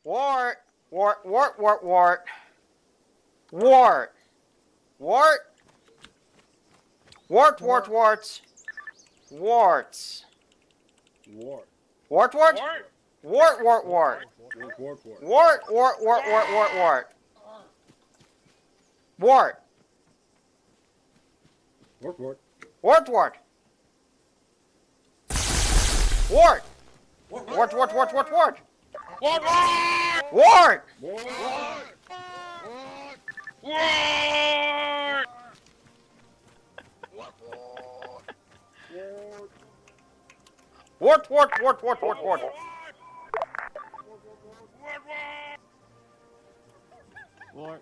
Wort, Wort, Wort, Wort, Wort. Wort. Wort. Wort, Wort, Wort. Warts. Wort. Wort, Wort? Wort, Wort, Wort. Wort. Wort, Wort, Wort, Wort, Wort, Wort. Wort. Wort. Wort. Wort, Wort. Wort. Wort, Wort, Wort, Wort, Wort. Wort! Wort. Wort. Wort! Wort, Wort, Wort, Wort, Wort, Wort. Wort.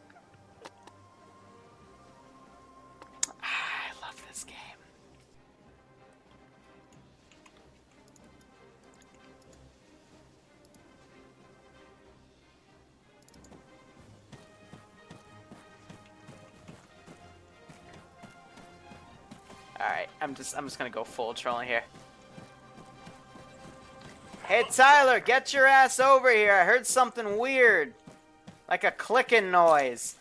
I love this game. Alright, I'm just gonna go full trolling here. Hey Tyler, get your ass over here. I heard something weird. Like a clicking noise.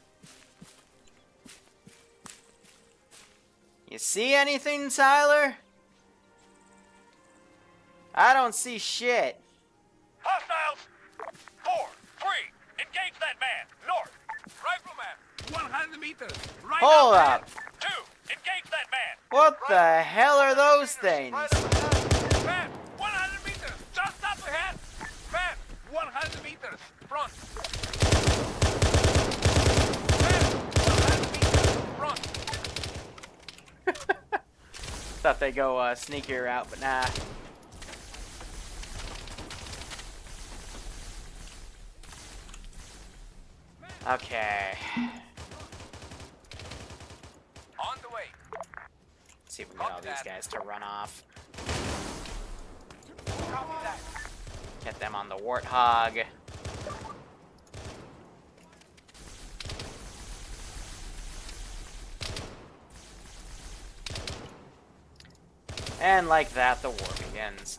You see anything, Tyler? I don't see shit. Hostiles! 4, 3, engage that man, north. Rifleman, 100 meters, right Hold up. up. 2, engage that man. What the hell are those things? Right up ahead. Man, 100 meters, just up ahead. Man, 100 meters, front. Man, 100 meters, front. Thought they'd go sneakier route, but nah. Okay. On the way. Let's see if we can get all these guys to run off. Copy that. Get them on the Warthog. And like that, the war begins.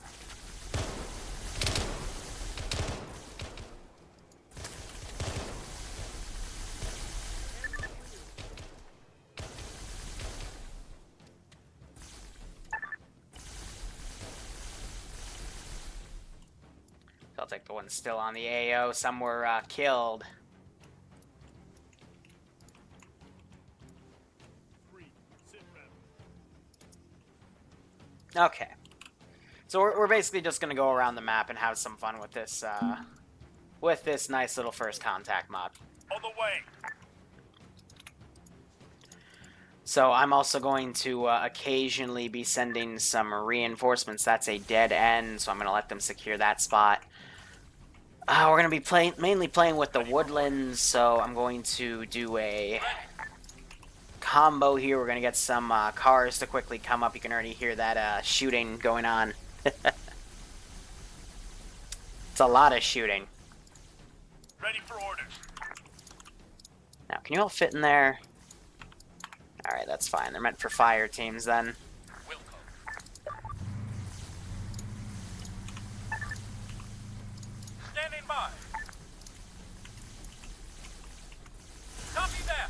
I'll take the one still on the AO. Some were killed. Okay. So we're basically just going to go around the map and have some fun with this nice little first contact mod. On the way. So I'm also going to occasionally be sending some reinforcements. That's a dead end, so I'm going to let them secure that spot. We're going to be mainly playing with the woodlands, so I'm going to do a combo here. We're going to get some cars to quickly come up. You can already hear that shooting going on. It's a lot of shooting. Ready for orders. Now, can you all fit in there? Alright, that's fine. They're meant for fire teams then. Standing by. Copy that.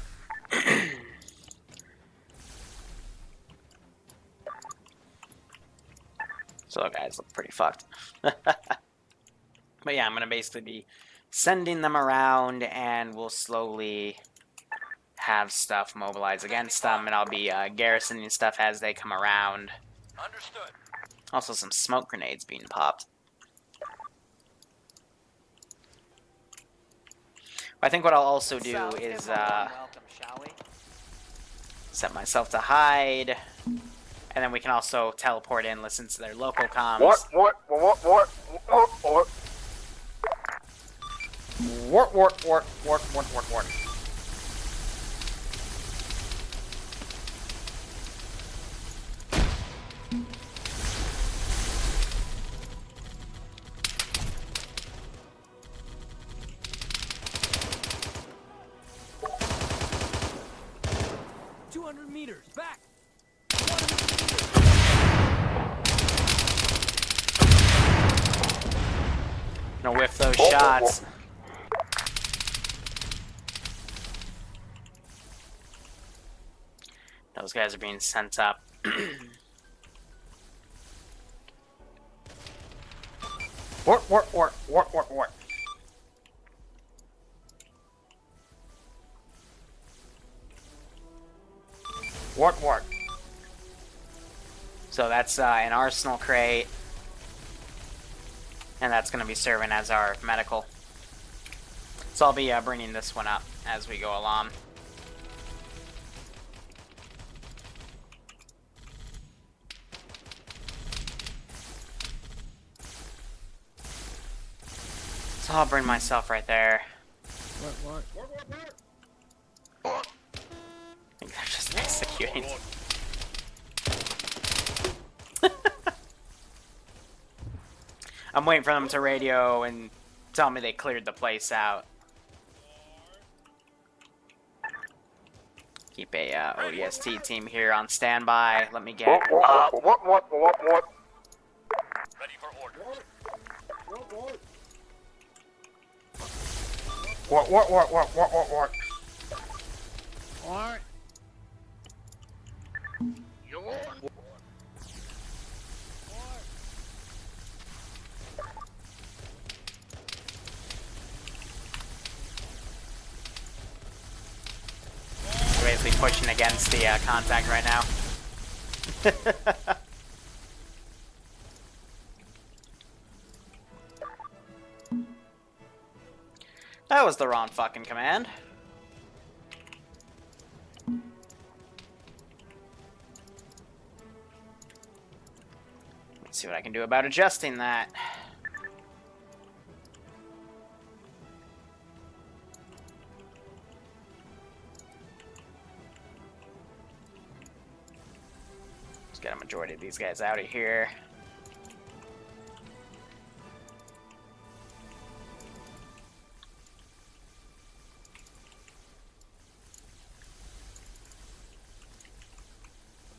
So guys look pretty fucked. But yeah, I'm gonna basically be sending them around, and we'll slowly have stuff mobilize against them, and I'll be garrisoning stuff as they come around. Understood. Also some smoke grenades being popped. I think what I'll also do is set myself to hide, and then we can also teleport in, listen to their local comms. Wort! Wort, wort, wort, wort, wort, wort, wort. Meters back. Gonna whiff those shots. Those guys are being sent up. Wort, wort, wort, wort, wort, wort. Wort, wort. So that's an arsenal crate. And that's going to be serving as our medical. So I'll be bringing this one up as we go along. So I'll bring myself right there. What? I think they're just executing. I'm waiting for them to radio and tell me they cleared the place out. Keep a ODST team here on standby. Let me get up. Ready for orders. Wort, wort, wort, wort, wort, wort, wort. What? You on? We're basically pushing against the contact right now. That was the wrong fucking command. Let's see what I can do about adjusting that. Let's get a majority of these guys out of here.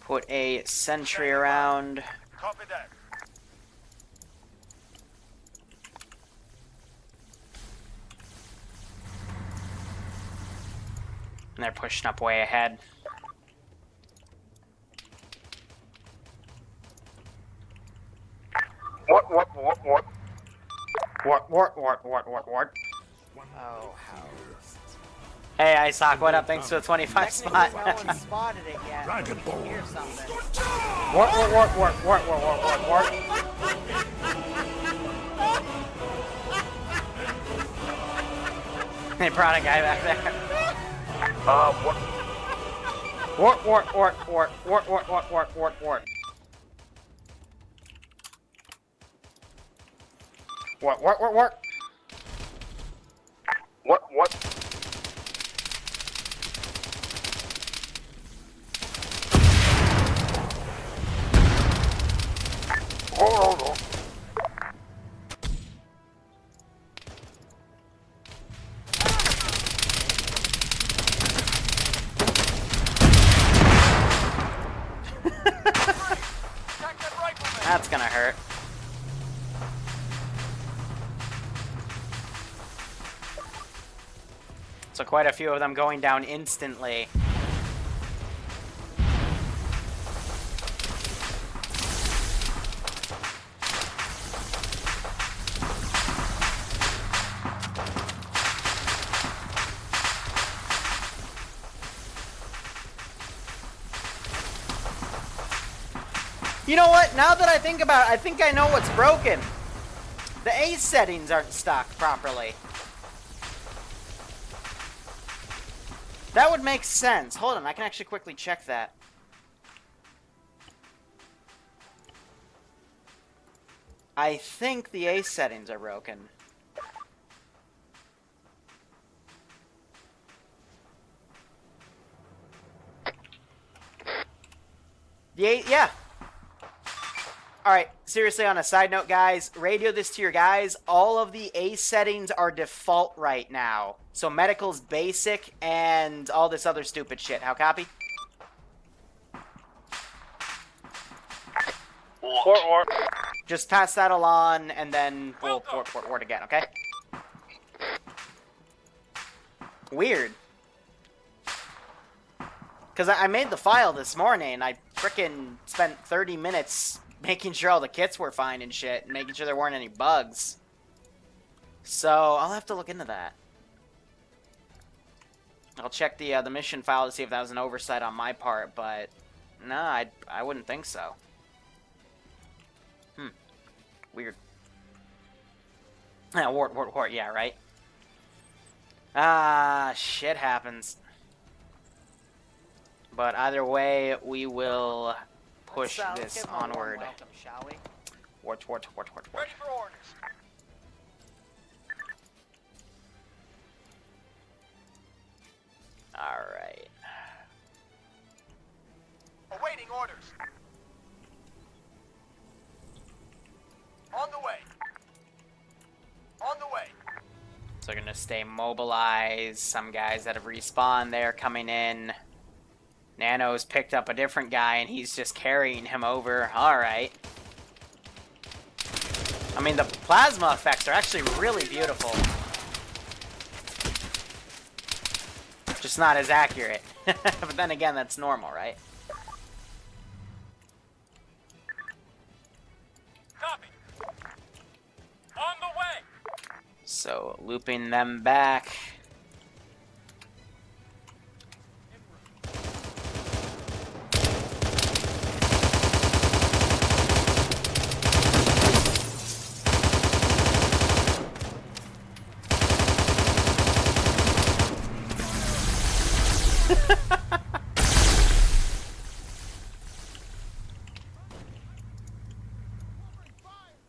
Put a sentry around. Copy that. And they're pushing up way ahead. What? Wort, wort, wort, wort, wort, wort. Oh, how. Hey, Isoc, what up? Thanks for the 25 spot. No one spotted it yet. I can hear something. Wort, wort, wort, wort, wort, wort, wort, wort, wort. They brought a guy back there. What? Wort, wort, wort, wort, wort, wort, wort, wort, wort, wort. Wort, wort, wort, wort. What? Hold. That's gonna hurt. So quite a few of them going down instantly. You know what? Now that I think about it, I think I know what's broken. The A settings aren't stocked properly. That would make sense. Hold on, I can actually quickly check that. I think the A settings are broken. The A, yeah. Alright, seriously, on a side note, guys, radio this to your guys. All of the A settings are default right now. So medical's basic and all this other stupid shit. How copy? Wort. Just pass that along, and then we'll wort again, okay? Because I made the file this morning. I frickin' spent 30 minutes making sure all the kits were fine and shit, and making sure there weren't any bugs. So, I'll have to look into that. I'll check the mission file to see if that was an oversight on my part, but... no, I wouldn't think so. Weird. Wort, wort, wort, yeah, right? Shit happens. But either way, we will push Let's this give him a warm onward. welcome, shall we? Wort, wort, wort, wort, wort. Ready for orders. Alright. Awaiting orders. On the way. On the way. So they're gonna stay mobilized. Some guys that have respawned there coming in. Nano's picked up a different guy and he's just carrying him over. Alright. I mean, the plasma effects are actually really beautiful. Just not as accurate. But then again, that's normal, right? Copy. On the way. So, looping them back.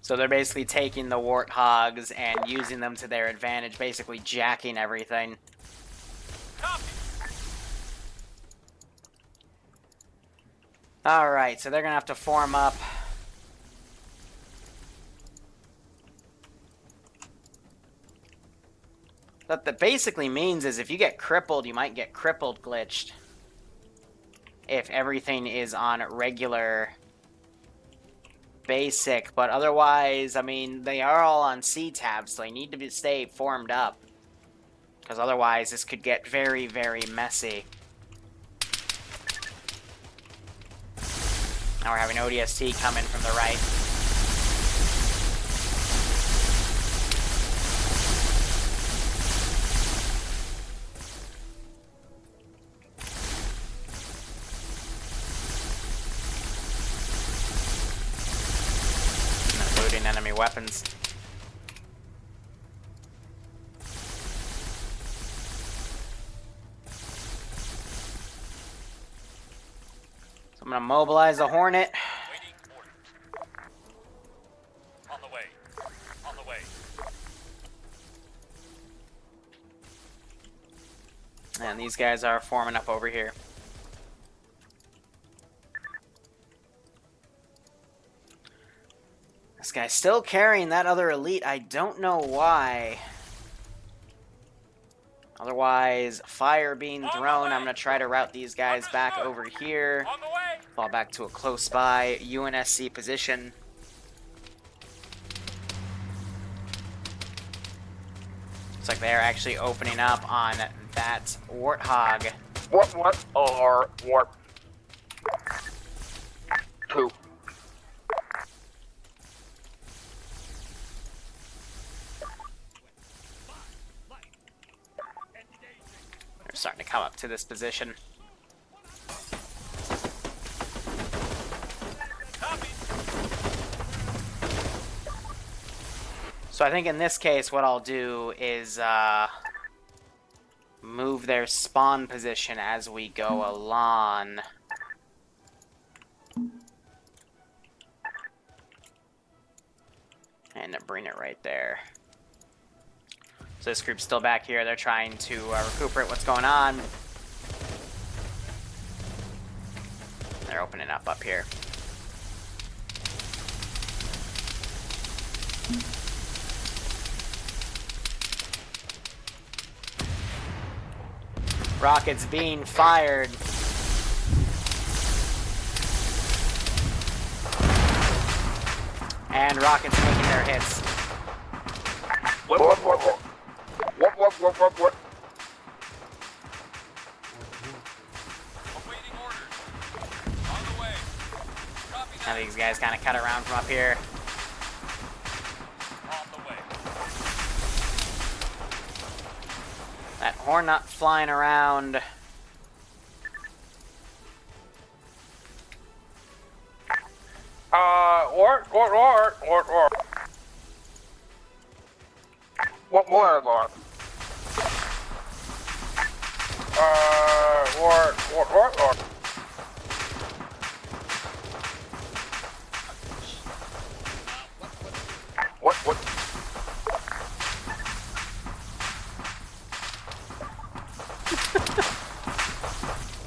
So they're basically taking the warthogs and using them to their advantage, basically jacking everything. Copy. Alright, so they're gonna have to form up. What that basically means is if you get crippled, you might get crippled glitched. If everything is on regular basic, but otherwise, I mean, they are all on C tabs, so they need to stay formed up. Because otherwise, this could get very, very messy. Now we're having ODST coming from the right. Looting enemy weapons. So I'm gonna mobilize the Hornet. Waiting orders. On the way. On the way. And these guys are forming up over here. This guy's still carrying that other elite. I don't know why. Otherwise, fire being thrown. I'm going to try to route these guys back over here. On the way. Fall back to a close by UNSC position. Looks like they're actually opening up on that warthog. What are Wort 2? They're starting to come up to this position. Copy. So I think in this case what I'll do is move their spawn position as we go along. And bring it right there. So this group's still back here. They're trying to recuperate what's going on. They're opening up here. Rockets being fired. And rockets making their hits. What? Awaiting of these guys kind of cut around from up here. On the way. That horn not flying around. Wort, Wort, Wort, Wort, Wort. What more, Lord? Wort, Wort, Wort, Wort. What?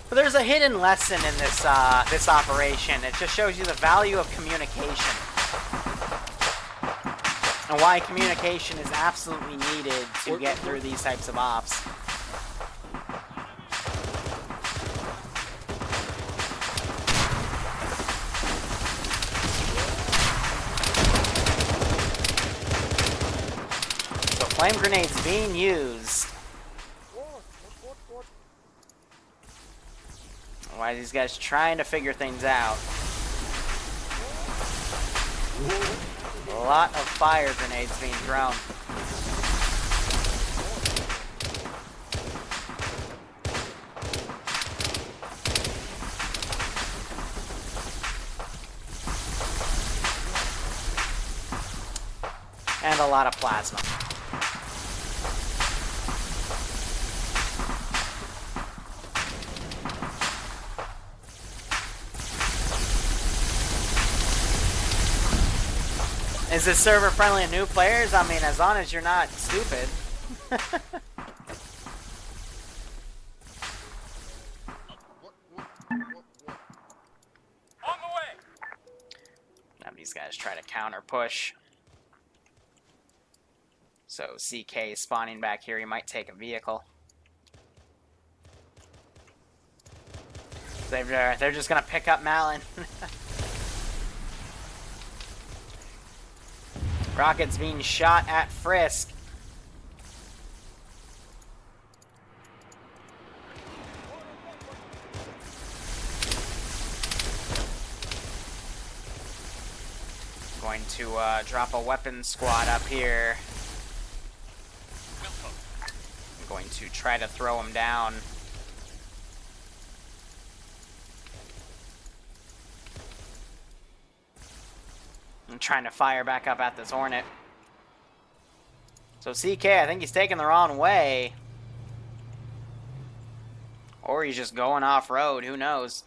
But there's a hidden lesson in this this operation. It just shows you the value of communication and why communication is absolutely needed to get through these types of ops. So flame grenades being used. Why are these guys trying to figure things out? A lot of fire grenades being thrown. And a lot of plasma. Is this server friendly to new players? I mean, as long as you're not stupid. On the way. Now these guys try to counter push. So CK spawning back here, he might take a vehicle. They're just gonna pick up Malin. Rockets being shot at Frisk. Going to drop a weapons squad up here. I'm going to try to throw him down. I'm trying to fire back up at this Hornet. So CK, I think he's taking the wrong way. Or he's just going off-road, who knows?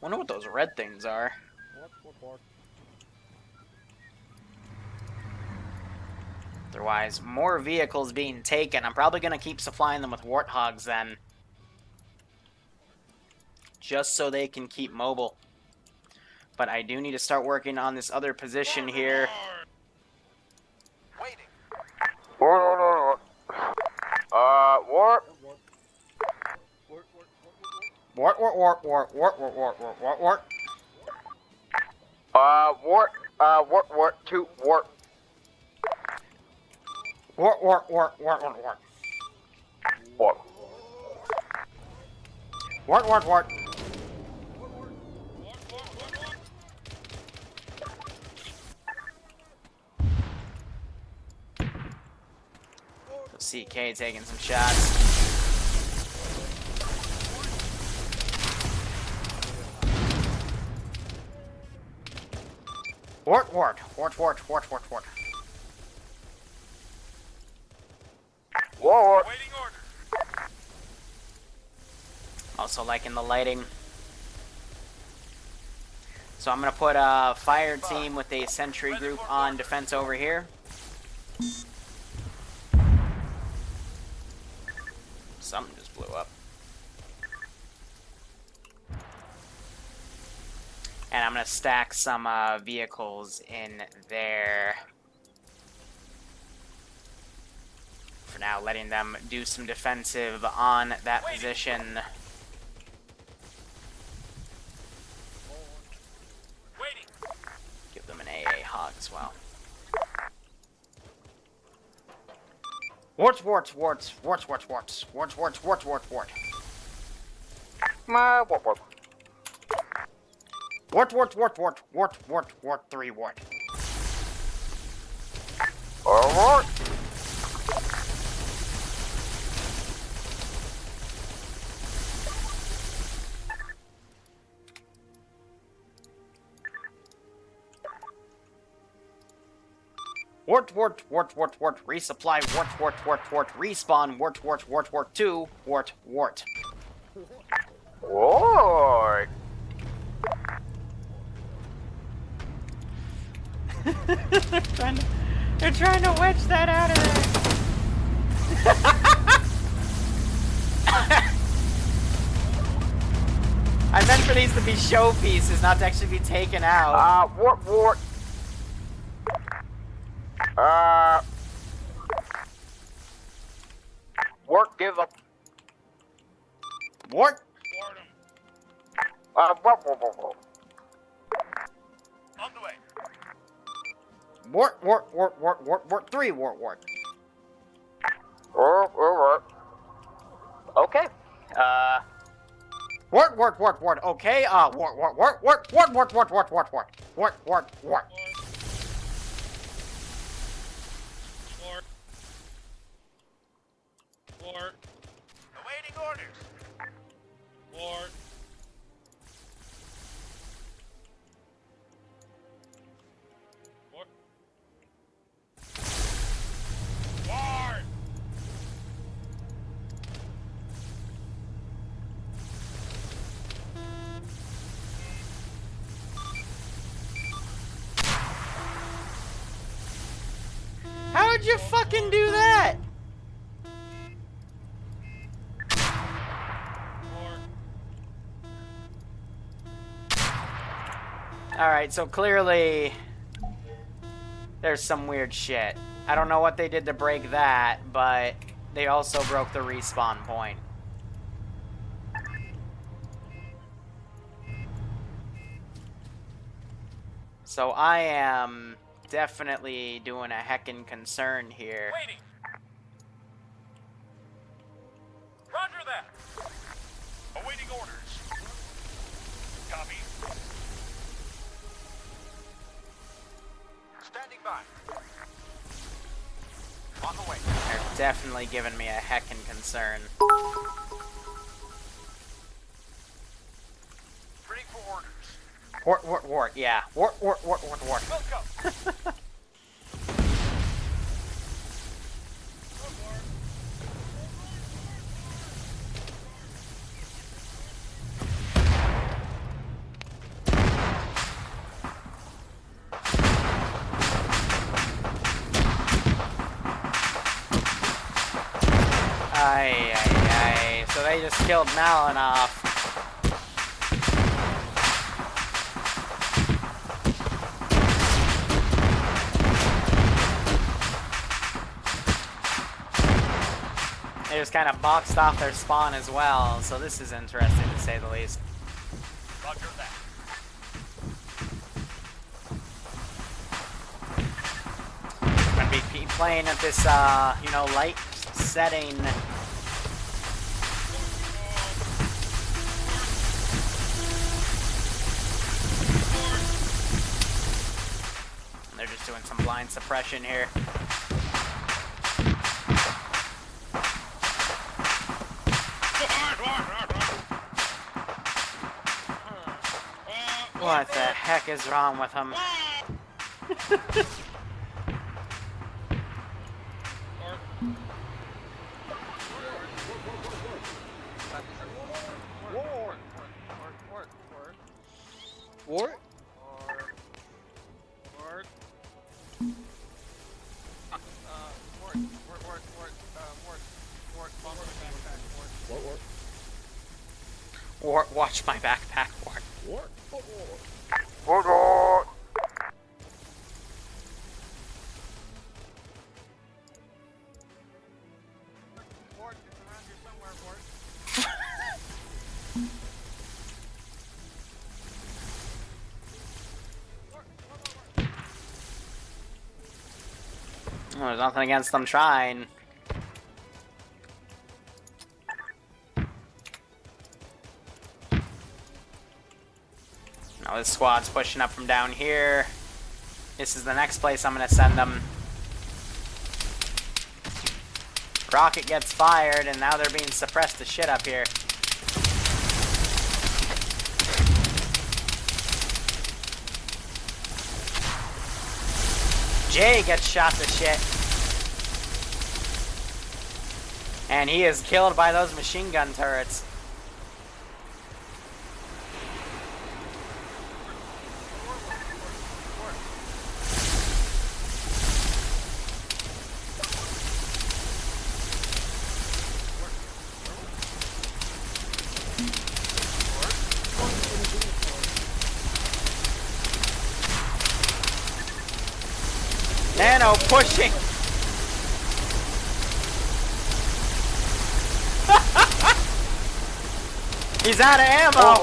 Wonder what those red things are. Otherwise, more vehicles being taken. I'm probably going to keep supplying them with warthogs then. Just so they can keep mobile. But I do need to start working on this other position here. Waiting. Wort. Wort, wort, wort, wort, wort, wort, wort, wort, wort. Wort, 2, Wort. Wort, wort, wort, wort, wort, wort. Wort. Wort, wort, wort. So CK taking some shots. Wort, wort, wort, wort, wort, wort, wort. Wort. Waiting order. Also liking the lighting. So I'm going to put a fire team with a sentry group on defense over here. Something just blew up. And I'm going to stack some vehicles in there. For now, letting them do some defensive on that position. Waiting. Wort Wort Wort Wort Wort Wort Wort Wort Wort Wort Wort. My Wort Wort. Wort Wort Wort Wort Wort Wort Wort 3 Wort. Wort. Wort Wort Wort Wort Wort resupply Wort Wort Wort Wort respawn Wort Wort Wort Wort 2 Wort Wort. Wort. They're trying to wedge that out of there. I meant for these to be showpieces, not to actually be taken out. Wort Wort. Wort give up. Wort. Ward 'em. Wort Wort Wort Wort. On the way. Wort Wort Wort Wort Wort Wort 3 Wort Wort. Wort Wort Wort. Okay. Wort Wort Wort Wort. Okay. Wort Wort Wort Wort Wort Wort Wort Wort Wort Wort Wort Wort Wort. Ward. Ward. Awaiting orders. Ward. Ward. Ward. How'd you fucking do that? Ward. Alright, so clearly there's some weird shit. I don't know what they did to break that, but they also broke the respawn point. So I am definitely doing a heckin' concern here. Waiting. Roger that. Awaiting orders. Copy. Standing by. On the way. They're definitely giving me a heckin' concern. Ready for orders. Wort, wort, wort, yeah. Wort, wort, wort, wort, wort. Let's go. Ay, ay, ay. So they just killed Malin off. They just kind of boxed off their spawn as well, so this is interesting to say the least. Roger that. I'm gonna be playing at this, you know, light setting. They're just doing some blind suppression here. What the heck is wrong with him? Wort? Wort, watch my backpack, Wort. Wort? Wort Wort. Wort is around here somewhere, Wort. Well, there's nothing against them trying. Oh, this squad's pushing up from down here. This is the next place I'm gonna send them. Rocket gets fired, and now they're being suppressed to shit up here. Jay gets shot to shit. And he is killed by those machine gun turrets. Nano pushing. He's out of ammo.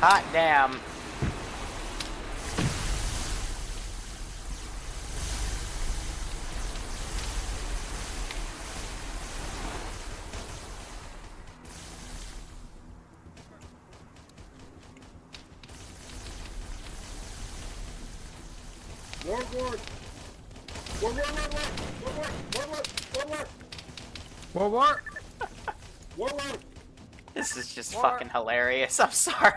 Hot damn. Wort Wort! Wort Wort Wort Wort! Wort Wort Wort Wort! Wort Wort! Wort Wort! This is just fucking hilarious. I'm sorry.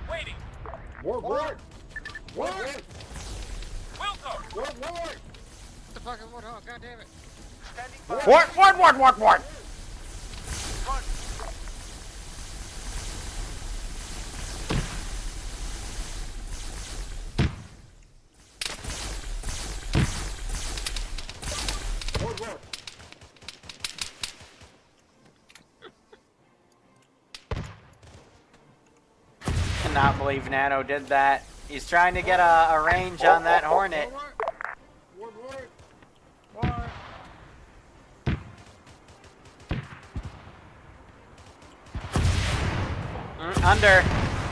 Waiting. Wort Wort! Wort Wort! Welcome. Wort Wort! What the fuck is Wort Wort? God damn it. Standing by. Wort, wort, wort, wort, wort. Run. Wort Wort! Cannot believe Nano did that. He's trying to get a range on that Hornet. Wort Wort! Wort!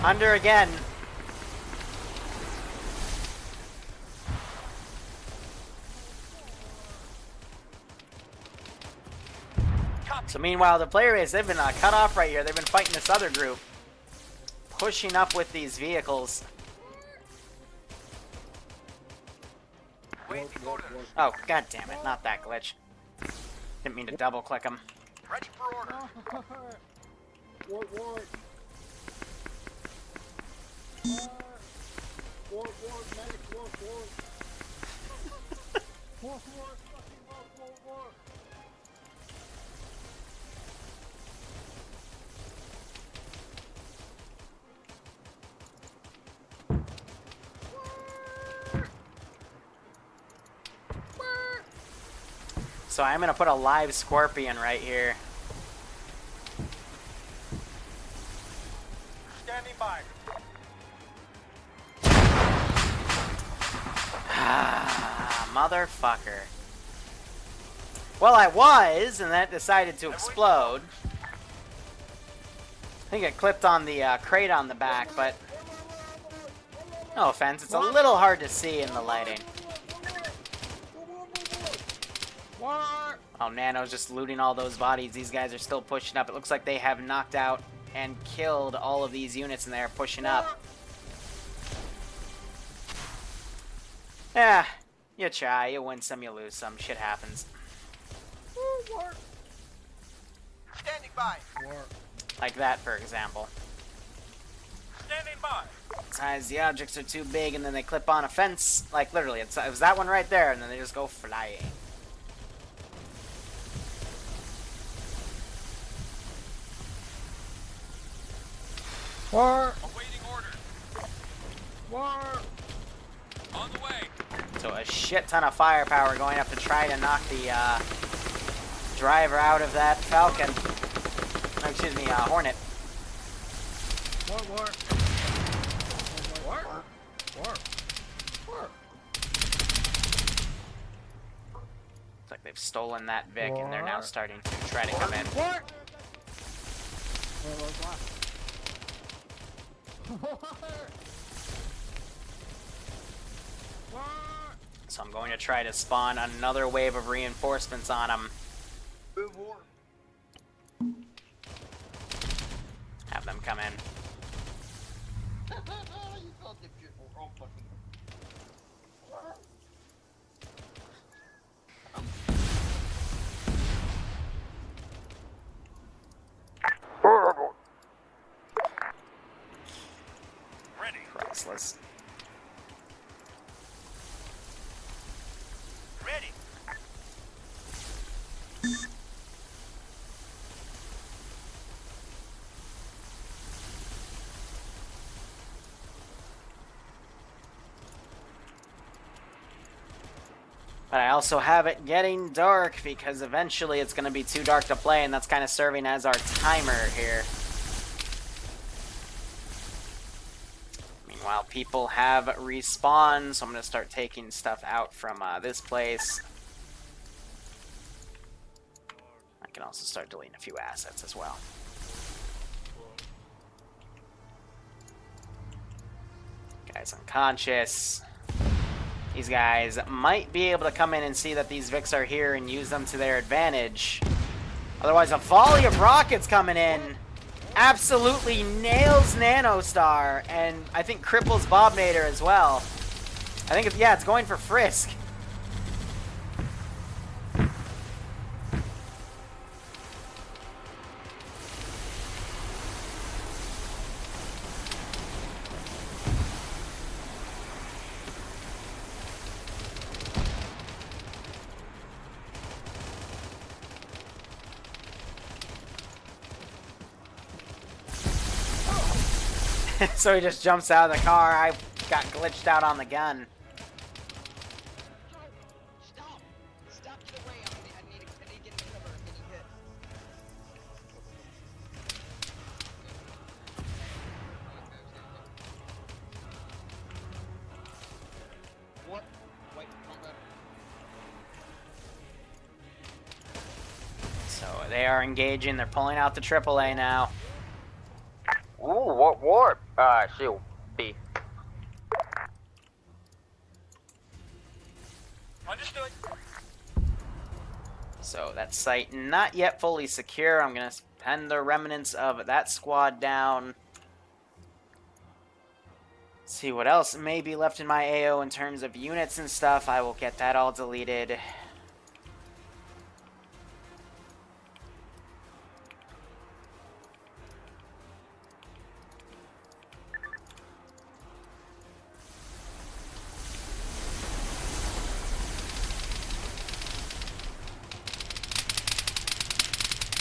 Under again. So meanwhile, the player base, they've been cut off right here. They've been fighting this other group. Pushing up with these vehicles. Waiting orders. Oh, god damn it. Not that glitch. Didn't mean to double click them. Ready for order. Wort Wort! Wort Wort! Medic Wort Wort! Wort Wort! Fucking Wort Wort! So I'm gonna put a live scorpion right here. Standing by. Ah, motherfucker. Well, I was, and that decided to explode. I think it clipped on the crate on the back, but no offense, it's a little hard to see in the lighting. Wort! Oh, Nano's just looting all those bodies. These guys are still pushing up. It looks like they have knocked out and killed all of these units, and they're pushing up. Yeah, you try. You win some, you lose some. Shit happens. Wort! Standing by. Wort! Like that, for example. Standing by. Sometimes the objects are too big, and then they clip on a fence. Like, literally, it was that one right there, and then they just go flying. Wort! Awaiting orders. Wort! On the way. So a shit ton of firepower going up to try to knock the driver out of that Falcon. Oh, excuse me, Hornet. Wort! Wort! Wort! Wort! Wort! Looks like they've stolen that Vic, and they're now What? starting to try to come in. Wort! So I'm going to try to spawn another wave of reinforcements on them. Move more. Have them come in. You called them shit for all fucking. Ready. Priceless. Ready. But I also have it getting dark because eventually it's going to be too dark to play, and that's kind of serving as our timer here. Meanwhile, people have respawned, so I'm going to start taking stuff out from this place. I can also start deleting a few assets as well. Guy's unconscious. These guys might be able to come in and see that these Vics are here and use them to their advantage. Otherwise, a volley of rockets coming in absolutely nails Nanostar, and I think cripples Bobnator as well. I think, yeah, it's going for Frisk. So he just jumps out of the car. I got glitched out on the gun. Stop! Stop to the way. I need to get in cover. I'm getting hit. What? Wait, my bad. So they are engaging. They're pulling out the AAA now. Ooh, what? She'll be. Understood. So that site not yet fully secure. I'm going to pen the remnants of that squad down. See what else may be left in my AO in terms of units and stuff. I will get that all deleted.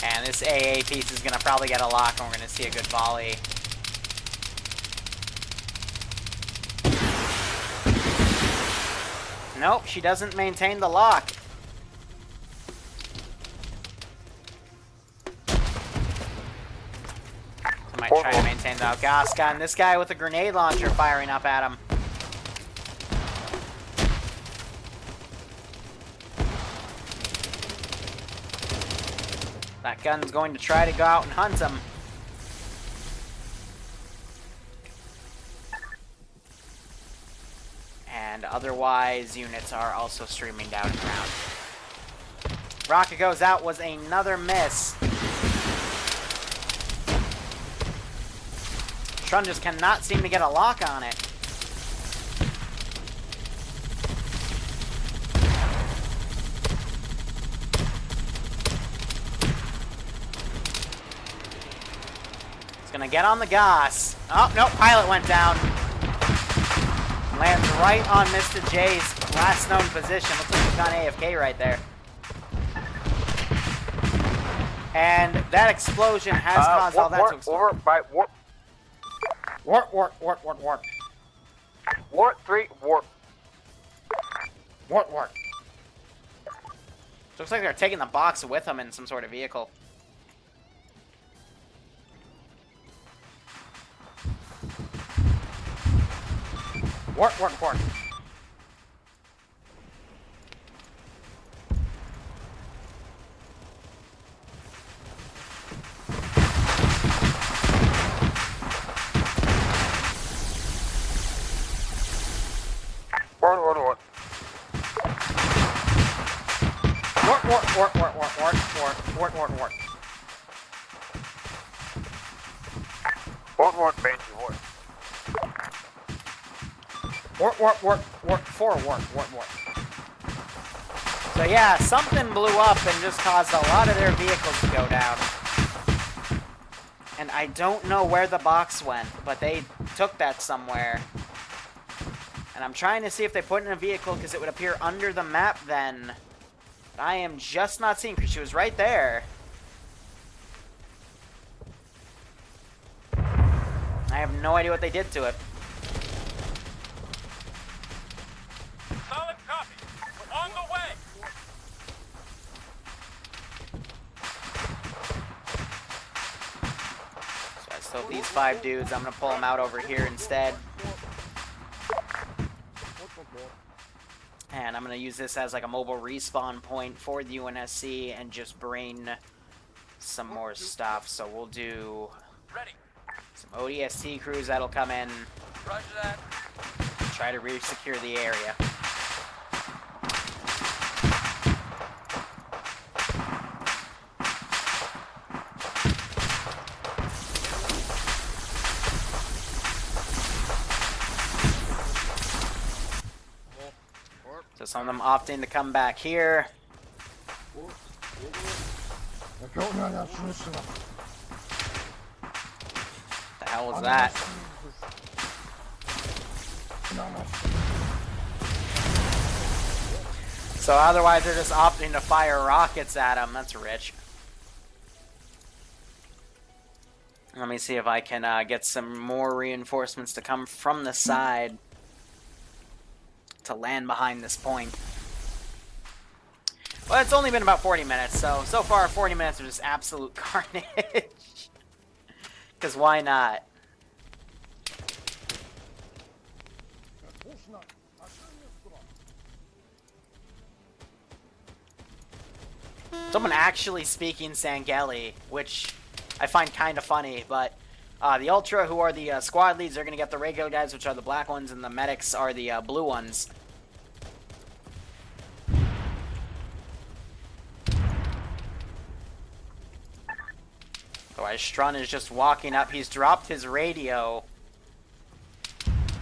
And this AA piece is going to probably get a lock, and we're going to see a good volley. Nope, she doesn't maintain the lock. I might try to maintain the gas gun. This guy with a grenade launcher firing up at him. That gun's going to try to go out and hunt him. And otherwise, units are also streaming down and around. Rocket goes out was another miss. Trun just cannot seem to get a lock on it. Gonna get on the gas. Oh, no, pilot went down. Lands right on Mr. J's last known position. Looks like he's gone AFK right there. And that explosion has caused all that to explode. Wort, wort, wort, wort, wort. Wort 3, Wort. Wort, wort. Looks like they're taking the box with them in some sort of vehicle. Wort, wort, wort. Wort, Wort, Wort. Wort, Wort, Wort. Wort Wort Banshee Wort. Wort, Wort, Wort, Wort, 4 Wort, Wort, Wort. So yeah, something blew up and just caused a lot of their vehicles to go down. And I don't know where the box went, but they took that somewhere. And I'm trying to see if they put it in a vehicle because it would appear under the map then. But I am just not seeing because she was right there. I have no idea what they did to it. Solid copy. On the way. So I still have these 5 dudes. I'm going to pull them out over here instead. And I'm going to use this as like a mobile respawn point for the UNSC and just brain some more stuff. So we'll do Ready. some ODST crews that'll come in, Roger that. try to re-secure the area. So some of them opting to come back here. The hell was that? So otherwise they're just opting to fire rockets at him. That's rich. Let me see if I can get some more reinforcements to come from the side to land behind this point. Well, it's only been about 40 minutes, so far 40 minutes of just absolute carnage. Because why not? Someone actually speaking Sangeli, which I find kind of funny, but the Ultra, who are the squad leads, are going to get the regular guys, which are the black ones, and the medics are the blue ones. Otherwise, Strun is just walking up. He's dropped his radio.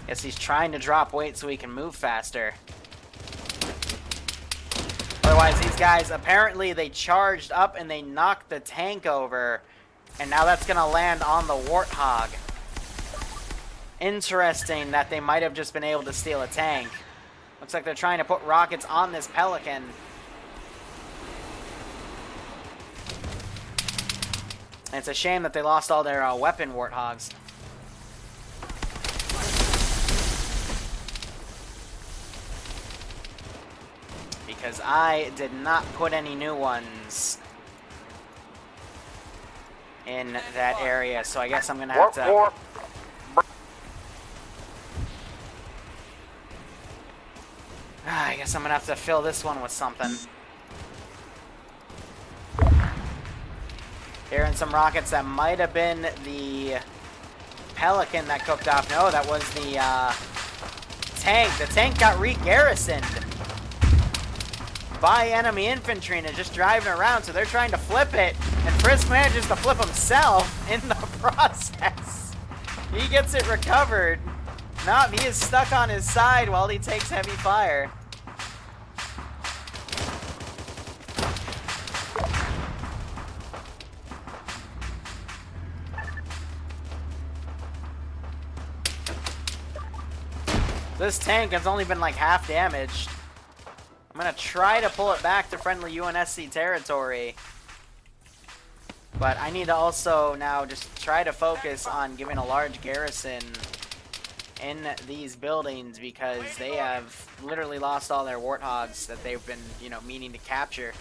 Guess he's trying to drop weight so he can move faster. Otherwise, these guys, apparently they charged up and they knocked the tank over. And now that's going to land on the Warthog. Interesting that they might have just been able to steal a tank. Looks like they're trying to put rockets on this Pelican. And it's a shame that they lost all their weapon Warthogs. Because I did not put any new ones in that area, so I guess I'm gonna have to. I guess I'm gonna have to fill this one with something. Hearing some rockets that might have been the Pelican that cooked off. No, that was the tank. The tank got re-garrisoned by enemy infantry and is just driving around, so they're trying to flip it, and Frisk manages to flip himself in the process. He gets it recovered. Nope, he is stuck on his side while he takes heavy fire. This tank has only been like half damaged. I'm gonna try to pull it back to friendly UNSC territory. But I need to also now just try to focus on giving a large garrison in these buildings because they have literally lost all their Warthogs that they've been, you know, meaning to capture.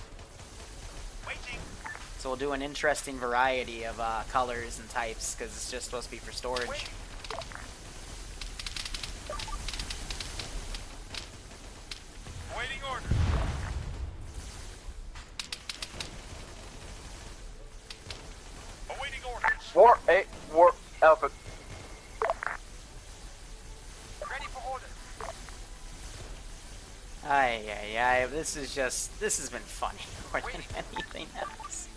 So we'll do an interesting variety of colors and types because it's just supposed to be for storage. Waiting orders. Awaiting orders. Wort 8, Wort Alpha. Ready for orders. Ay. This has been funny more than anything else.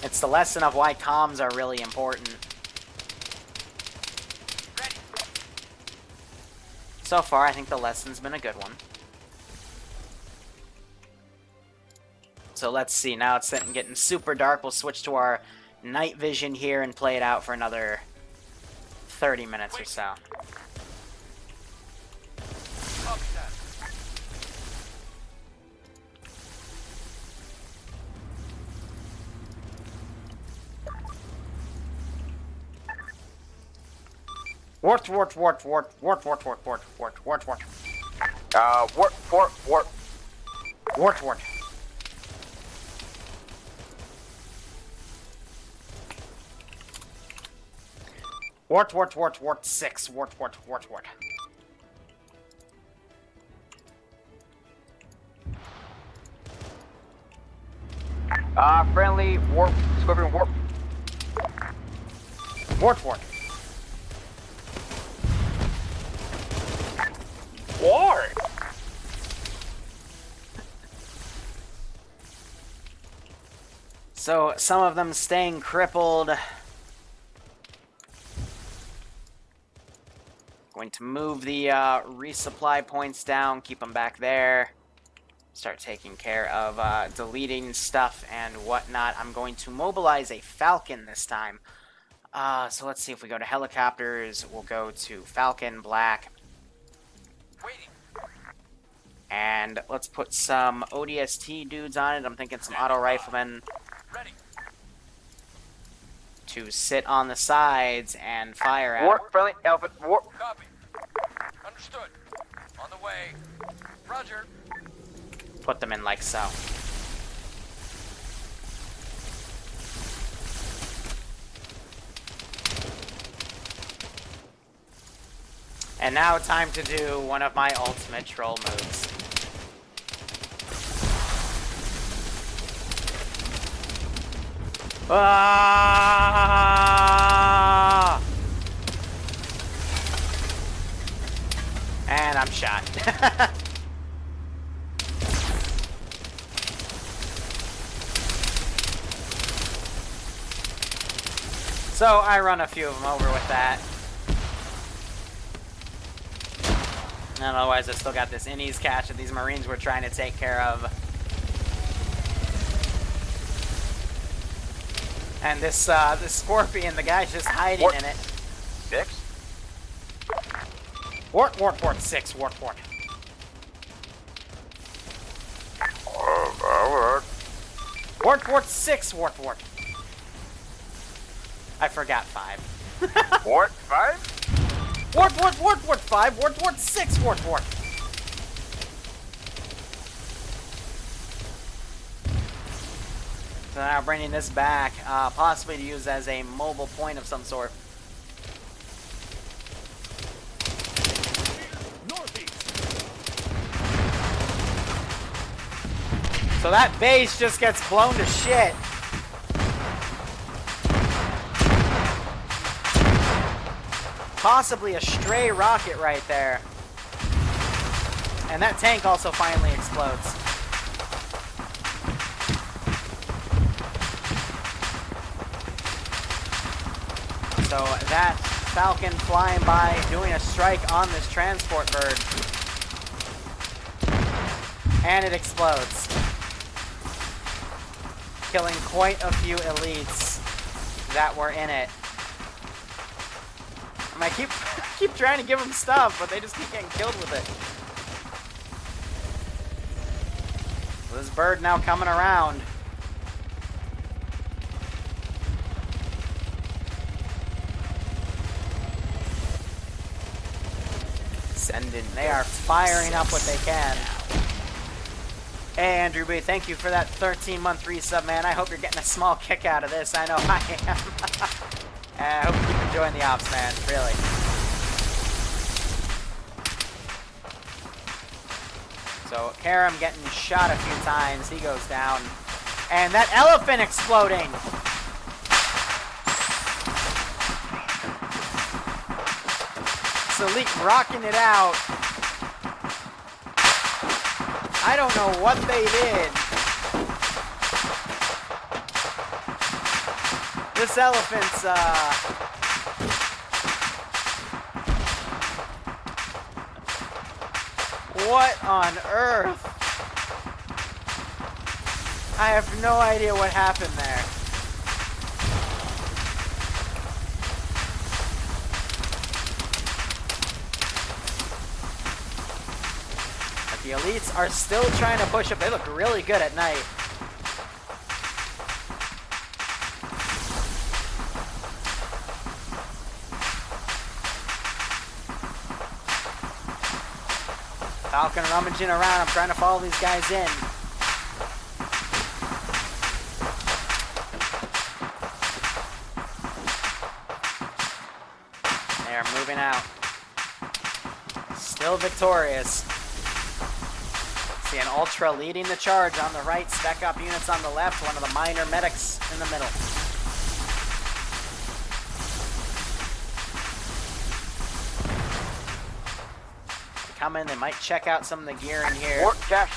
It's the lesson of why comms are really important. Ready. So far, I think the lesson's been a good one. So let's see. Now it's getting super dark. We'll switch to our night vision here and play it out for another 30 minutes or so. Copy that. Wort Wort Wort Wort Wort Wort Wort Wort Wort Wort Wort Wort Wort Wort. Wort Wort. Wort Wort Wort Wort 6 Wort Wort Wort Wort. Friendly warp, Scorpion warp. Wort Wort. Ward. So some of them staying crippled. Going to move the resupply points down, keep them back there. Start taking care of deleting stuff and whatnot. I'm going to mobilize a Falcon this time. So let's see if we go to helicopters. We'll go to Falcon, Black. Waiting. And let's put some ODST dudes on it. I'm thinking some auto riflemen Ready. to sit on the sides and fire at. Warp, friendly, Alpha, warp. Copy. Understood. On the way. Roger. Put them in like so. And now time to do one of my ultimate troll moves. Ah! And I'm shot. So I run a few of them over with that. And otherwise I still got this innies catch that these Marines were trying to take care of. And this Scorpion, the guy's just hiding Wort. in it. 6. Wort, Wort, Wort, 6, Wort, Wort. Wort, Wort, 6, Wort, Wort. I forgot 5. Wart, 5. Wort, Wort, Wort, Wort, 5, Wort, Wort, 6, Wort, Wort. So now bringing this back, possibly to use as a mobile point of some sort. So that base just gets blown to shit. Possibly a stray rocket right there. And that tank also finally explodes. So that Falcon flying by, doing a strike on this transport bird. And it explodes. Killing quite a few elites that were in it. I mean, I keep trying to give them stuff, but they just keep getting killed with it. So this bird now coming around. They are firing up what they can. Hey, Andrew B, thank you for that 13-month resub, man. I hope you're getting a small kick out of this. I know I am. I hope you keep enjoying the ops, man. Really. So, Karam getting shot a few times. He goes down. And that elephant exploding! Elite rocking it out. I don't know what they did. This elephant's, what on earth? I have no idea what happened there. But the elites are still trying to push up. They look really good at night. Falcon rummaging around. I'm trying to follow these guys in. They're moving out. Still victorious. See an Ultra leading the charge on the right. Spec Op units on the left. One of the minor medics in the middle. Come in, they might check out some of the gear in here. Wort cash.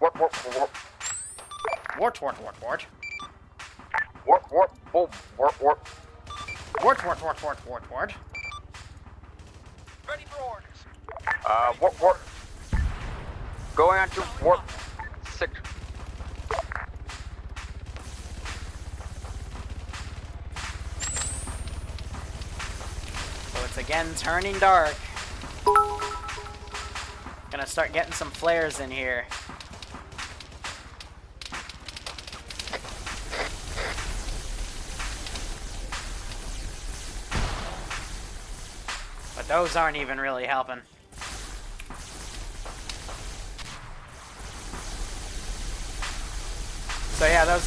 Wort wort wort. Wort, wort, wort, wort. Wort wort boom. Wort wort. Wort, wort, wort, wort, wort, wort. Ready for orders. Wort wort. Going on to Wort 6. So it's again turning dark. Gonna start getting some flares in here. But those aren't even really helping. So yeah, those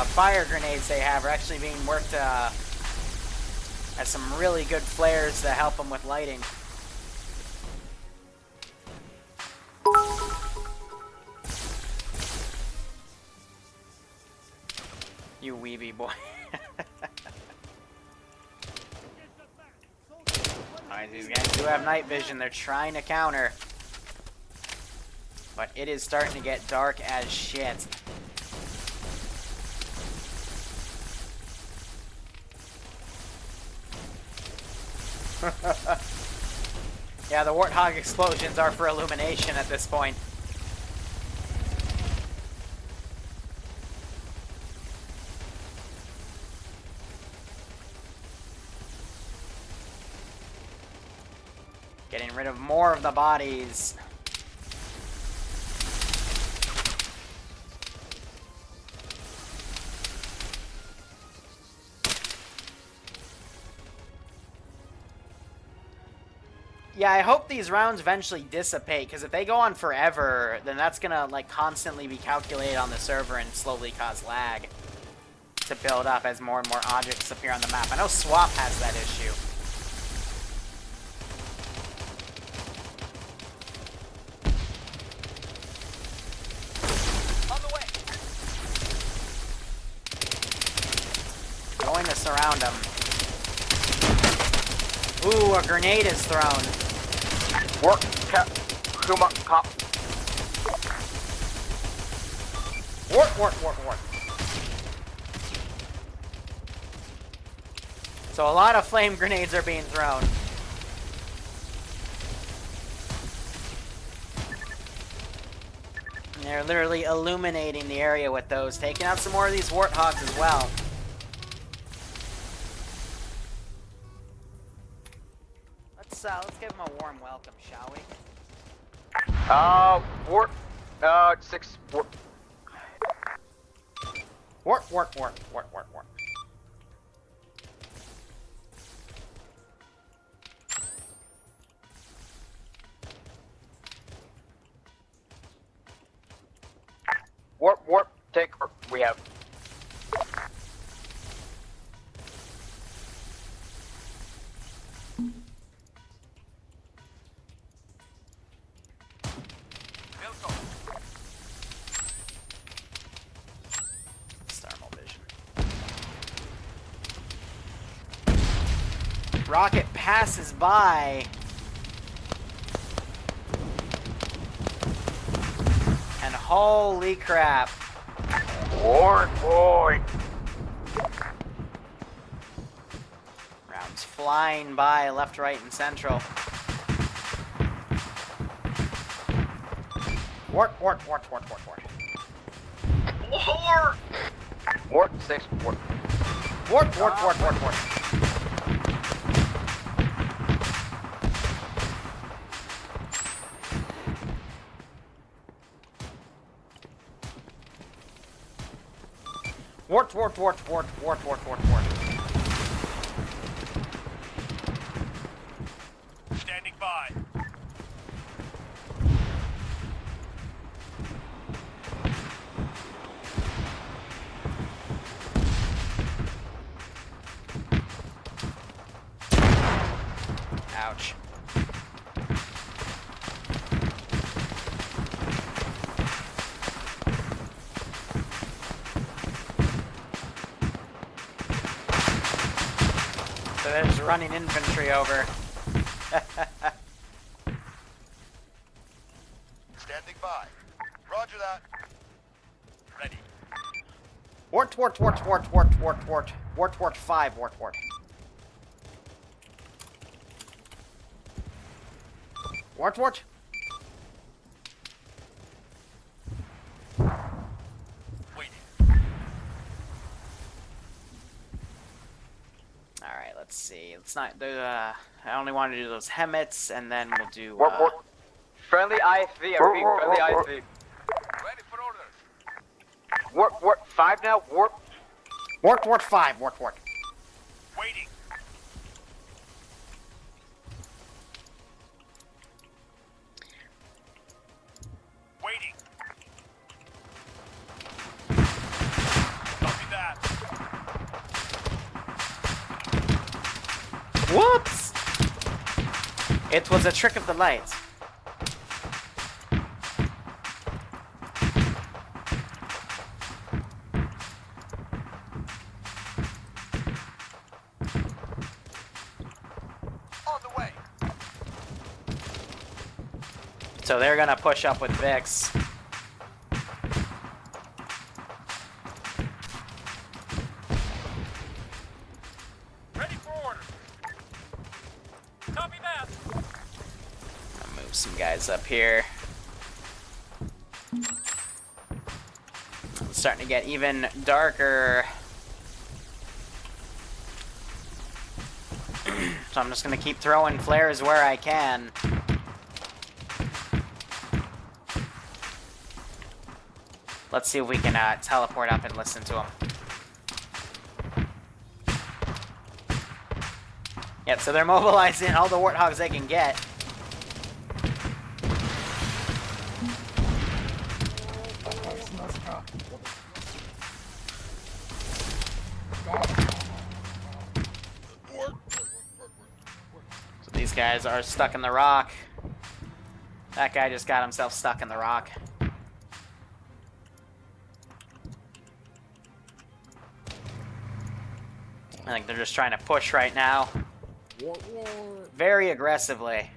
fire grenades they have are actually being worked as some really good flares to help them with lighting. You weeby boy. Alright, these guys do have night vision. They're trying to counter. But it is starting to get dark as shit. Yeah, the Warthog explosions are for illumination at this point. Getting rid of more of the bodies. Yeah, I hope these rounds eventually dissipate, because if they go on forever, then that's gonna like constantly be calculated on the server and slowly cause lag to build up as more and more objects appear on the map. I know Swap has that issue. On the way. Going to surround them. Ooh, a grenade is thrown. Wort cap. Kuma cop. Wort, wort, wort, wort. So a lot of flame grenades are being thrown. And they're literally illuminating the area with those, taking out some more of these warthogs as well. Let's give them a warm welcome, shall we? Wort 6. Wort. Wort, wort, wort, wort, wort, wort. Wort wort. Take. We have. Rocket passes by. And holy crap. Wort Wort. Rounds flying by left, right, and central. Wort, Wort, Wort, Wort, Wort, Wort. Wort. Wort 6 Wort. Wort, Wort, Wort, Wort, Wort. Wort, Wort, Wort, Wort, Wort, Wort, Wort, Wort. Standing by. Ouch. So there's running infantry over. Standing by. Roger that. Ready. Wort, Wort, Wort, Wort, Wort, Wort, Wort. Wort, Wort 5, Wort, Wort. Wort, Wort. Waiting. Alright, let's see. Let's not do, I only want to do those Hemets, and then we'll do, Wort Wort. Friendly ISV. I repeat, friendly ISV. Ready for orders. Wort Wort 5 now. Wort. Wort, Wort 5, Wort, Wort. Waiting. Waiting. Copy that. Whoops! It was a trick of the light. On the way. So they're gonna push up with Vix. Ready for orders. Copy that. I'll move some guys up here. It's starting to get even darker. So I'm just gonna keep throwing flares where I can. Let's see if we can teleport up and listen to them. Yep, so they're mobilizing all the warthogs they can get. So these guys are stuck in the rock. That guy just got himself stuck in the rock. I think they're just trying to push right now. Wort Wort. Very aggressively.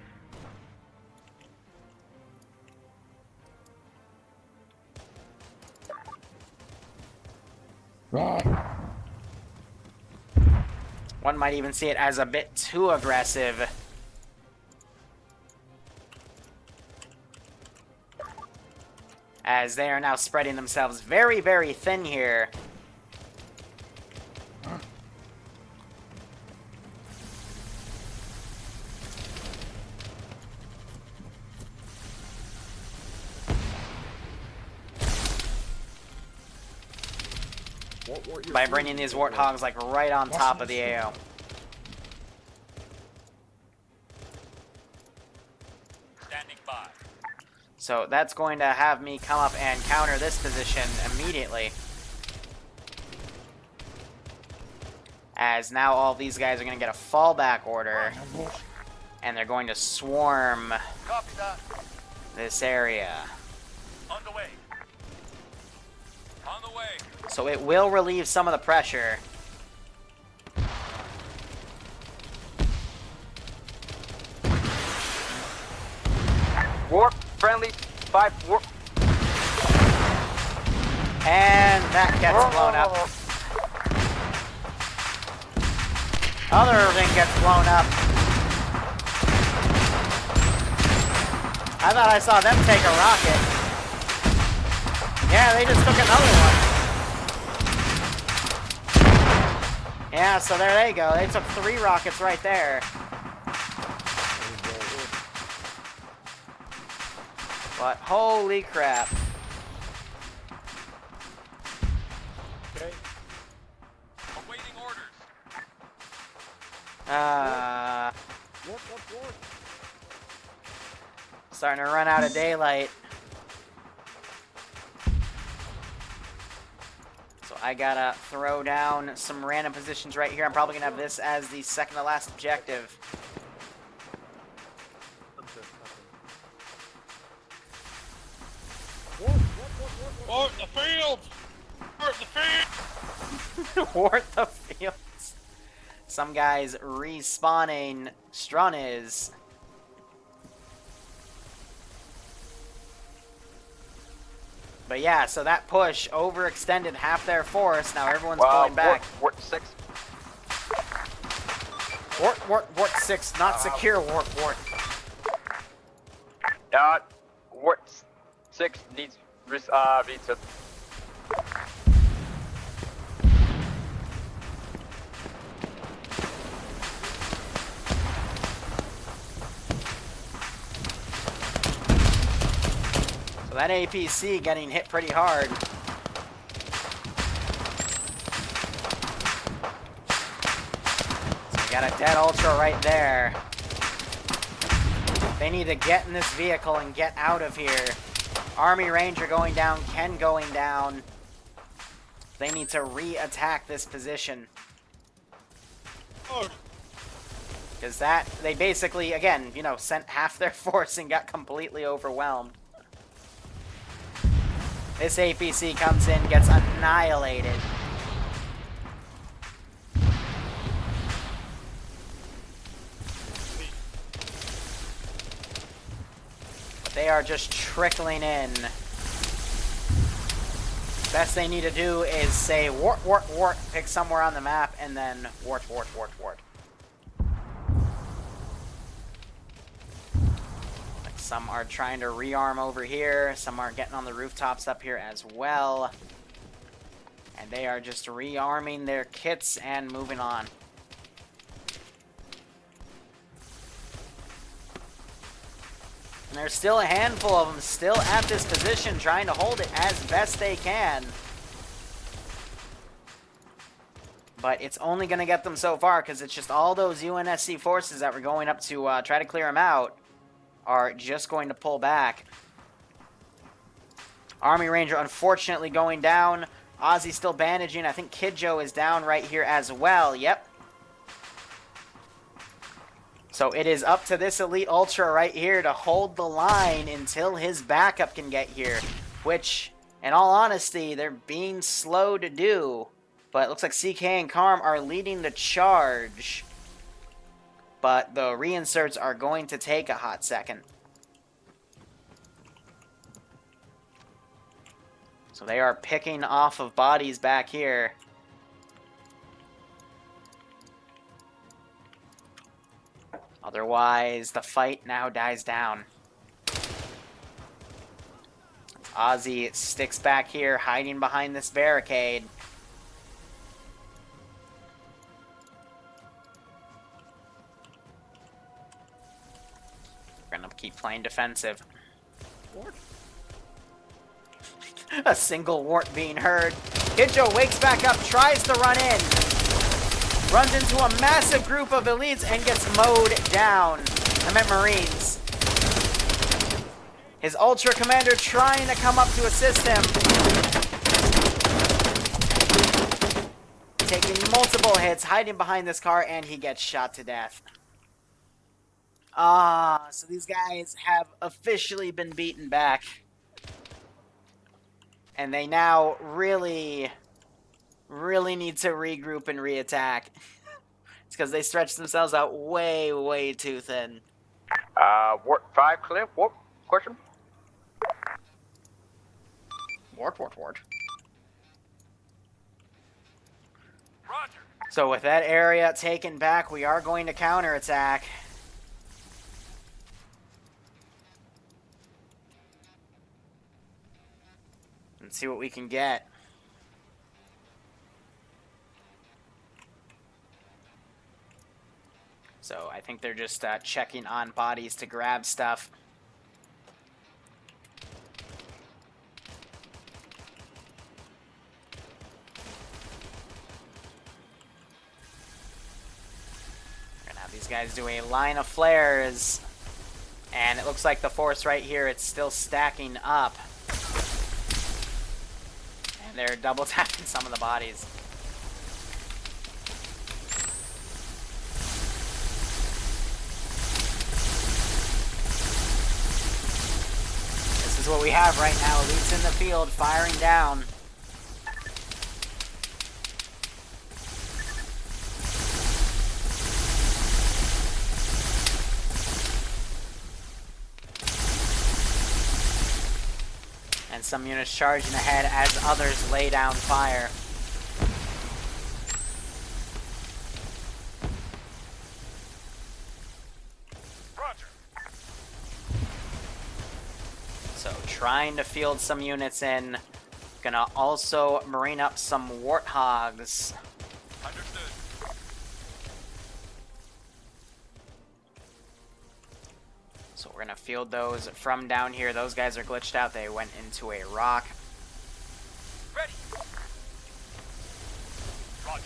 Ah. One might even see it as a bit too aggressive. As they are now spreading themselves very, very thin here. Wort Wort, you're By free. bringing these warthogs like right on top of the AO. Standing by. So that's going to have me come up and counter this position immediately. As now all these guys are going to get a fallback order. And they're going to swarm Copy that. this area. On the way. On the way. So it will relieve some of the pressure. 5, Wort. And that gets blown up. Other thing gets blown up. I thought I saw them take a rocket. Yeah, they just took another one. Yeah, so there they go. They took 3 rockets right there. But holy crap. Okay. Awaiting orders. Wort. Starting to run out of daylight. So I gotta throw down some random positions right here. I'm probably gonna have this as the second to last objective. Wart the field! Wart the field! Wart the fields. Some guys respawning. Strun is. But yeah, so that push overextended half their force. Now everyone's pulling back. Wort 6. Wort 6, not secure Wort. Wort 6 needs to. So that APC getting hit pretty hard. So we got a dead Ultra right there. They need to get in this vehicle and get out of here. Army Ranger going down, Ken going down. They need to re-attack this position. Because they basically, again, you know, sent half their force and got completely overwhelmed. This APC comes in, gets annihilated. But they are just trickling in. Best they need to do is say Wort, pick somewhere on the map, and then Wort. Some are trying to rearm over here. Some are getting on the rooftops up here as well. And they are just rearming their kits and moving on. And there's still a handful of them still at this position trying to hold it as best they can. But it's only going to get them so far because it's just all those UNSC forces that were going up to try to clear them out are just going to pull back. Army Ranger unfortunately going down. Ozzy still bandaging. I think Kid Joe is down right here as well. Yep. So it is up to this Elite Ultra right here to hold the line until his backup can get here. Which, in all honesty, they're being slow to do. But it looks like CK and Karm are leading the charge. But the reinserts are going to take a hot second. So they are picking off of bodies back here. Otherwise, the fight now dies down. Ozzy sticks back here, hiding behind this barricade. We're gonna keep playing defensive. Wort. A single Wort being heard. Kid Joe wakes back up, tries to run in. Runs into a massive group of elites and gets mowed down. I meant Marines. His Ultra Commander trying to come up to assist him. Taking multiple hits, hiding behind this car, and he gets shot to death. So these guys have officially been beaten back. And they now really need to regroup and reattack. It's because they stretched themselves out way too thin. Wort 5 clear. Wort, question? Wort Wort Wort. Roger. So with that area taken back, we are going to counterattack. And see what we can get. So I think they're just checking on bodies to grab stuff. We're gonna have these guys do a line of flares. And it looks like the force right here, it's still stacking up. And they're double tapping some of the bodies. This is what we have right now. Elites in the field firing down. And some units charging ahead as others lay down fire. Roger. So trying to field some units in. Gonna also marine up some warthogs. Understood. So we're gonna field those from down here. Those guys are glitched out. They went into a rock. Ready. Roger.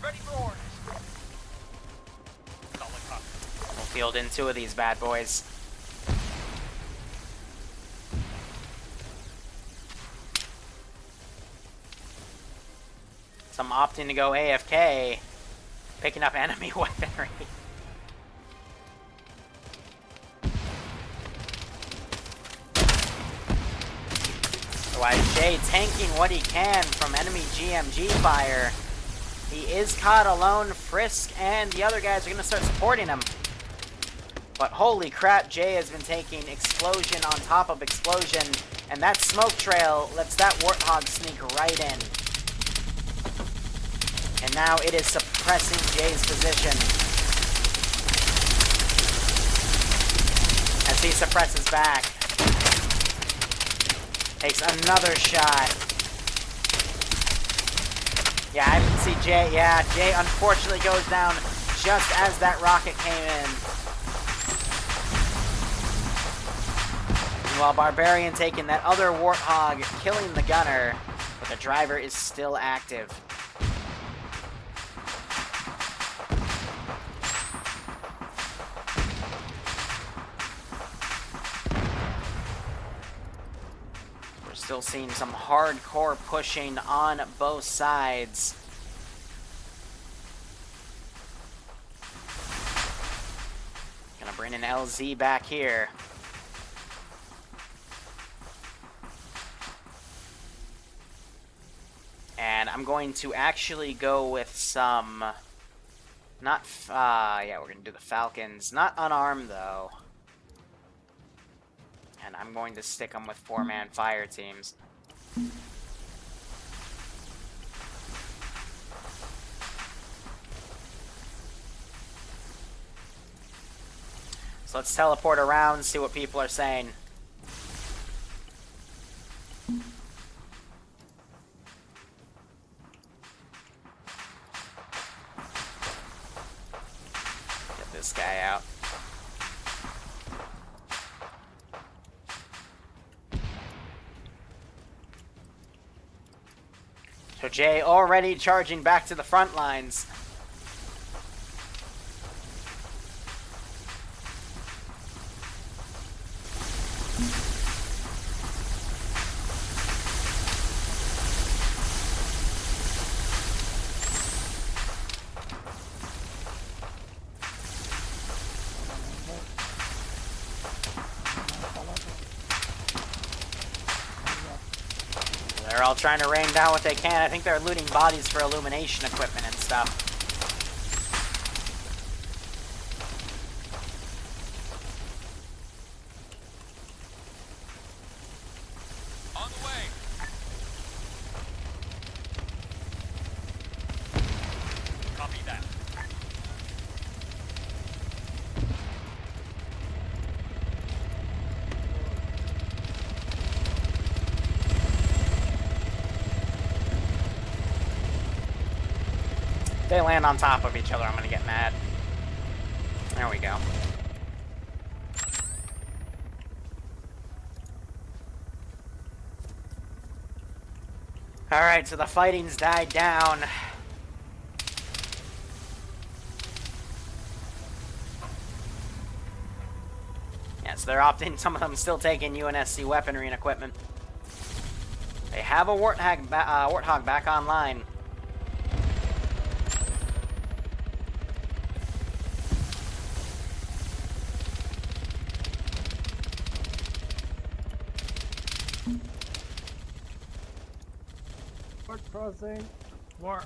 Ready for orders. Solid copy. We'll field in 2 of these bad boys. Some opting to go AFK, picking up enemy weaponry. Otherwise, Jay tanking what he can from enemy GMG fire. He is caught alone. Frisk and the other guys are going to start supporting him. But holy crap, Jay has been taking explosion on top of explosion. And that smoke trail lets that Warthog sneak right in. And now it is suppressing Jay's position. As he suppresses back. Takes another shot. Yeah, I didn't see Jay. Yeah, Jay unfortunately goes down just as that rocket came in. Meanwhile, Barbarian taking that other Warthog, killing the gunner, but the driver is still active. Still seeing some hardcore pushing on both sides. Gonna bring an LZ back here. And I'm going to actually go with some... Not... yeah, we're gonna do the Falcons. Not unarmed, though. And I'm going to stick them with 4-man fire teams. So let's teleport around, see what people are saying. Get this guy out. So Jay already charging back to the front lines. They're all trying to rain down what they can. I think they're looting bodies for illumination equipment and stuff. Copy that. If they land on top of each other, I'm gonna get mad. There we go. Alright, so the fighting's died down. Yeah, so they're opting, some of them still taking UNSC weaponry and equipment. They have a Warthog back online. Crossing. Wort.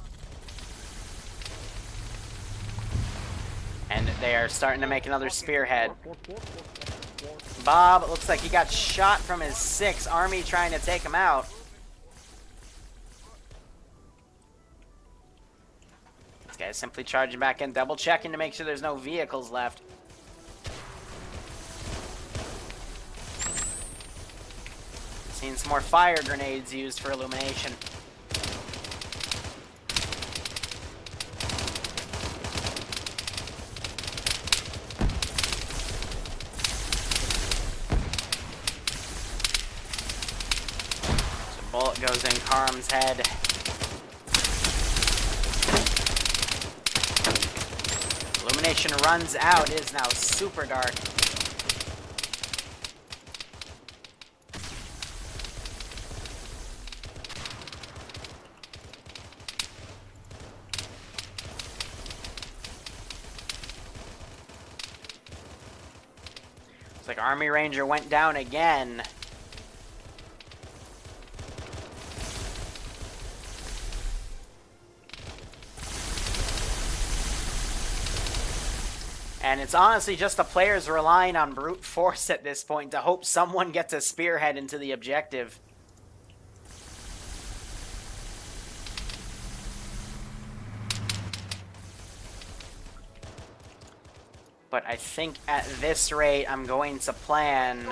And they are starting to make another spearhead. Bob, it looks like he got shot from his 6. Army trying to take him out. This guy's simply charging back in, double checking to make sure there's no vehicles left. Seen some more fire grenades used for illumination. Bullet goes in Karam's head. Illumination runs out. It is now super dark. Looks like Army Ranger went down again. And it's honestly just the players relying on brute force at this point to hope someone gets a spearhead into the objective. But I think at this rate, I'm going to plan...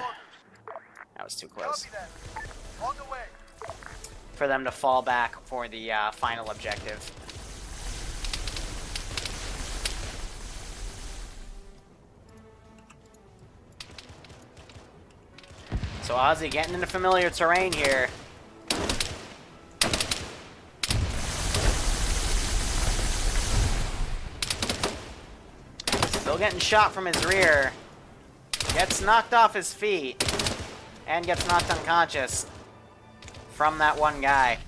That was too close. Copy that. On the way. For them to fall back for the final objective. So Ozzy getting into familiar terrain here. Still getting shot from his rear. Gets knocked off his feet. And gets knocked unconscious from that one guy.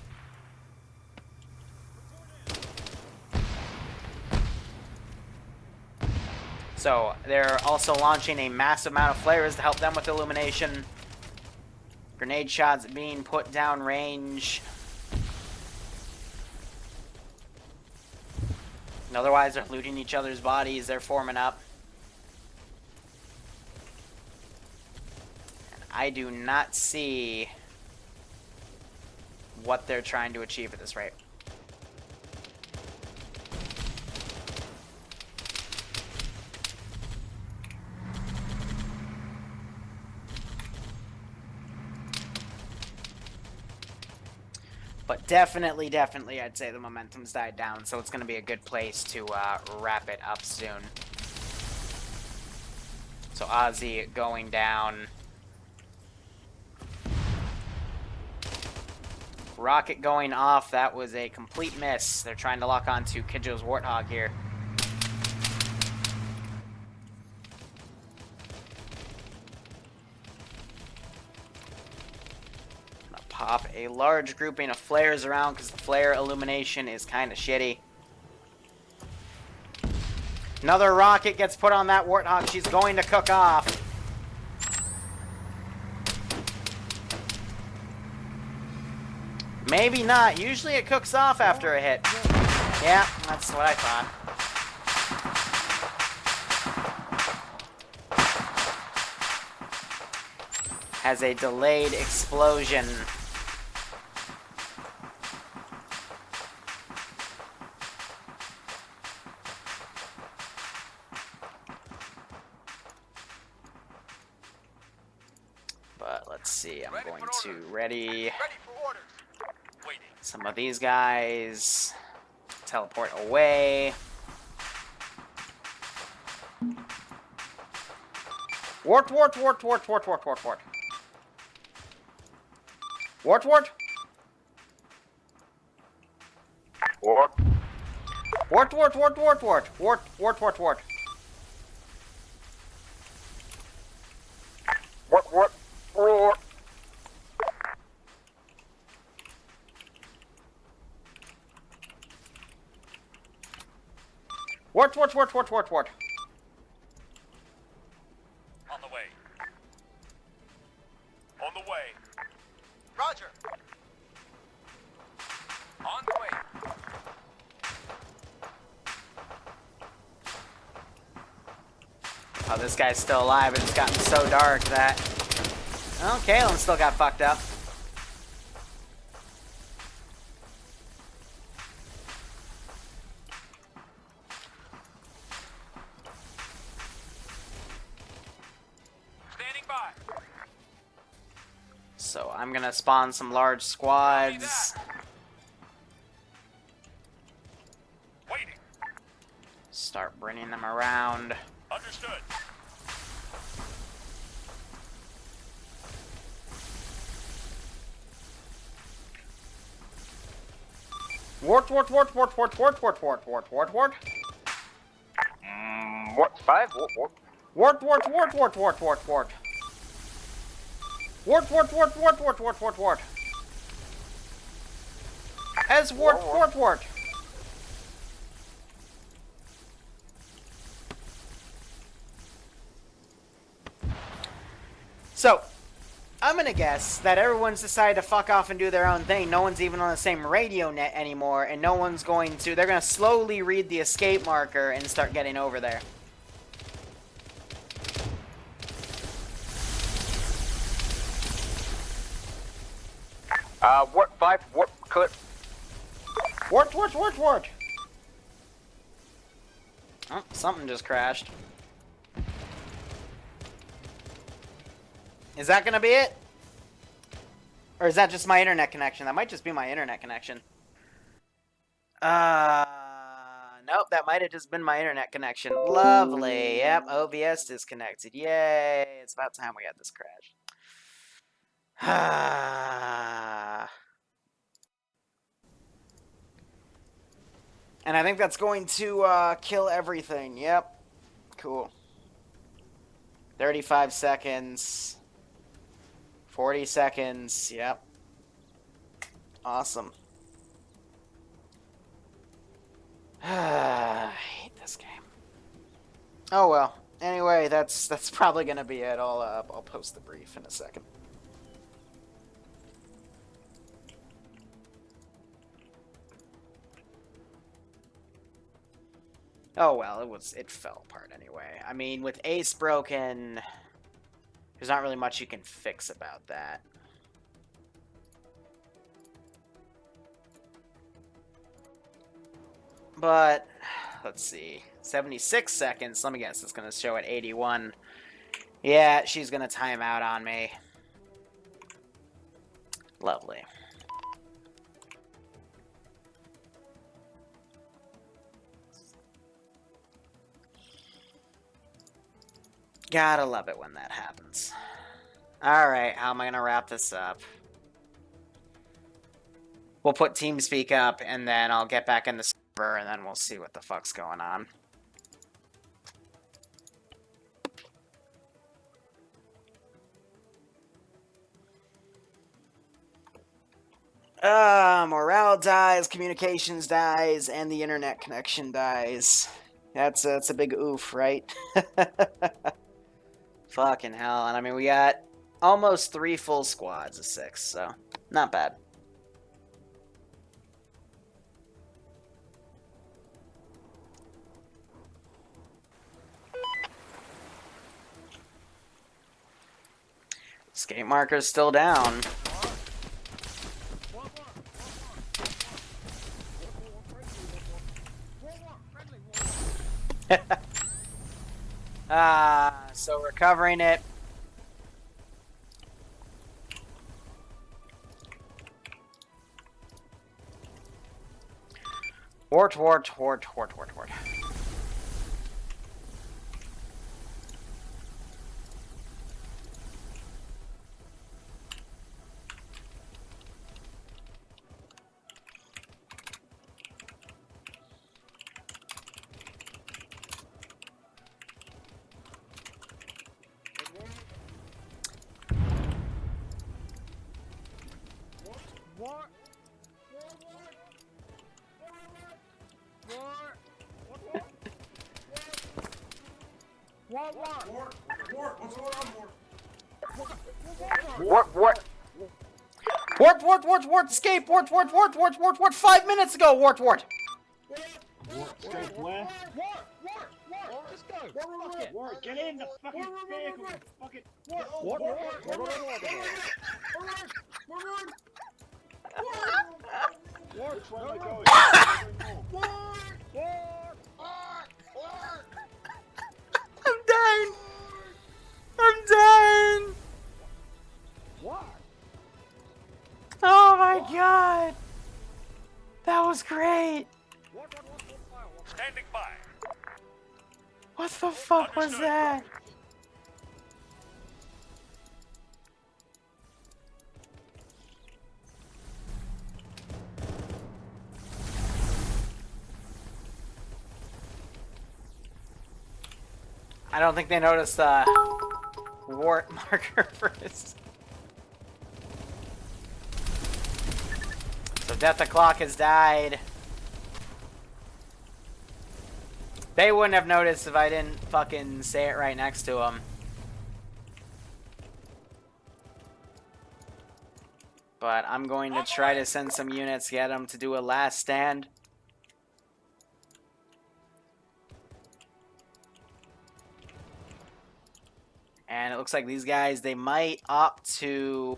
So they're also launching a massive amount of flares to help them with illumination. Grenade shots being put down range. And otherwise, they're looting each other's bodies. They're forming up. And I do not see what they're trying to achieve at this rate. But definitely, I'd say the momentum's died down, so it's going to be a good place to wrap it up soon. So Ozzy going down. Rocket going off. That was a complete miss. They're trying to lock onto Kidjo's Warthog here. Pop a large grouping of flares around because the flare illumination is kind of shitty. Another rocket gets put on that Warthog. She's going to cook off. Maybe not. Usually it cooks off after a hit. Yeah, that's what I thought. Has a delayed explosion. let's see. I'm Ready going for to orders. ready Ready for orders. Waiting. some of these guys. Teleport away. Wort Wort Wort Wort Wort Wort Wort Wort. Wort Wort. Wort. Wort Wort Wort Wort Wort Wort Wort Wort Wort. Wort, wort, wort. Wort Wort Wort Wort Wort Wort. On the way. On the way. Roger. On the way. Oh, this guy's still alive, and it's gotten so dark that... Oh, Kalen still got fucked up. Standing by. So I'm gonna spawn some large squads. Waiting. Start bringing them around. Understood. Wort Wort Wort Wort Wort Wort Wort Wort Wort Wort Wort. Wort 5, wort, wort. Wort Wort Wort Wort Wort Wort Wort. Wort Wort Wort Wort Wort Wort Wort Wort. As Wort Wort Wort. So, I'm gonna guess that everyone's decided to fuck off and do their own thing. No one's even on the same radio net anymore, and no one's going to... They're gonna slowly read the escape marker and start getting over there. Wort 5, wort, clear. Wort, wort, wort, wort! Oh, something just crashed. Is that gonna be it? Or is that just my internet connection? That might just be my internet connection. Nope, that might have just been my internet connection. Lovely. Yep, OBS disconnected. Yay. It's about time we got this crashed. And I think that's going to kill everything. Yep. Cool. 35 seconds. 40 seconds. Yep. Awesome. I hate this game. Oh well. Anyway, that's probably gonna be it. I'll post the brief in a second. Oh well, it fell apart anyway. I mean, with Ace broken, there's not really much you can fix about that. But let's see. 76 seconds. Let me guess. It's going to show at 81. Yeah, she's going to time out on me. Lovely. Gotta love it when that happens. Alright, how am I going to wrap this up? We'll put TeamSpeak up, and then I'll get back in the server, and then we'll see what the fuck's going on. Morale dies, communications dies, and the internet connection dies. That's a big oof, right? Fucking hell. And I mean, we got almost 3 full squads of 6, so not bad. Escape marker's still down. So recovering it. Wort, wort, wort, wort, wort, wort. What? What? Wort, Wort, what's going on, Wort? Wort, Wort. Wort, wort, wort, wort, escape! Wort, wort, wort, wort, wort, wort, 5 minutes ago! Wort, wort! Wort, escape where? Just go. Fuck it. Wort, get in the fucking vehicle! Fucking Wort, Wort, where am I going? I'm dying! I'm dying! What? Oh my god! That was great! Standing by. What the fuck was Understood. that? I don't think they noticed the wart marker first. So Death O'Clock has died. They wouldn't have noticed if I didn't fucking say it right next to them. But I'm going to try to send some units, get them to do a last stand. And it looks like these guys, they might opt to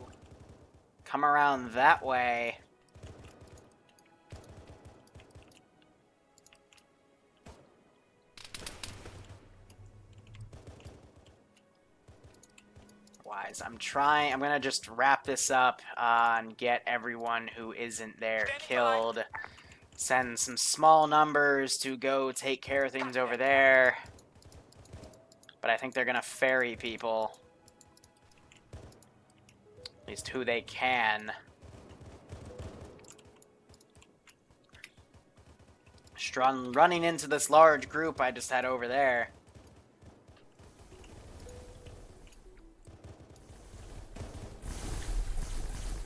come around that way. I'm gonna just wrap this up and get everyone who isn't there killed. Send some small numbers to go take care of things over there. But I think they're gonna ferry people. At least who they can. Running into this large group I just had over there.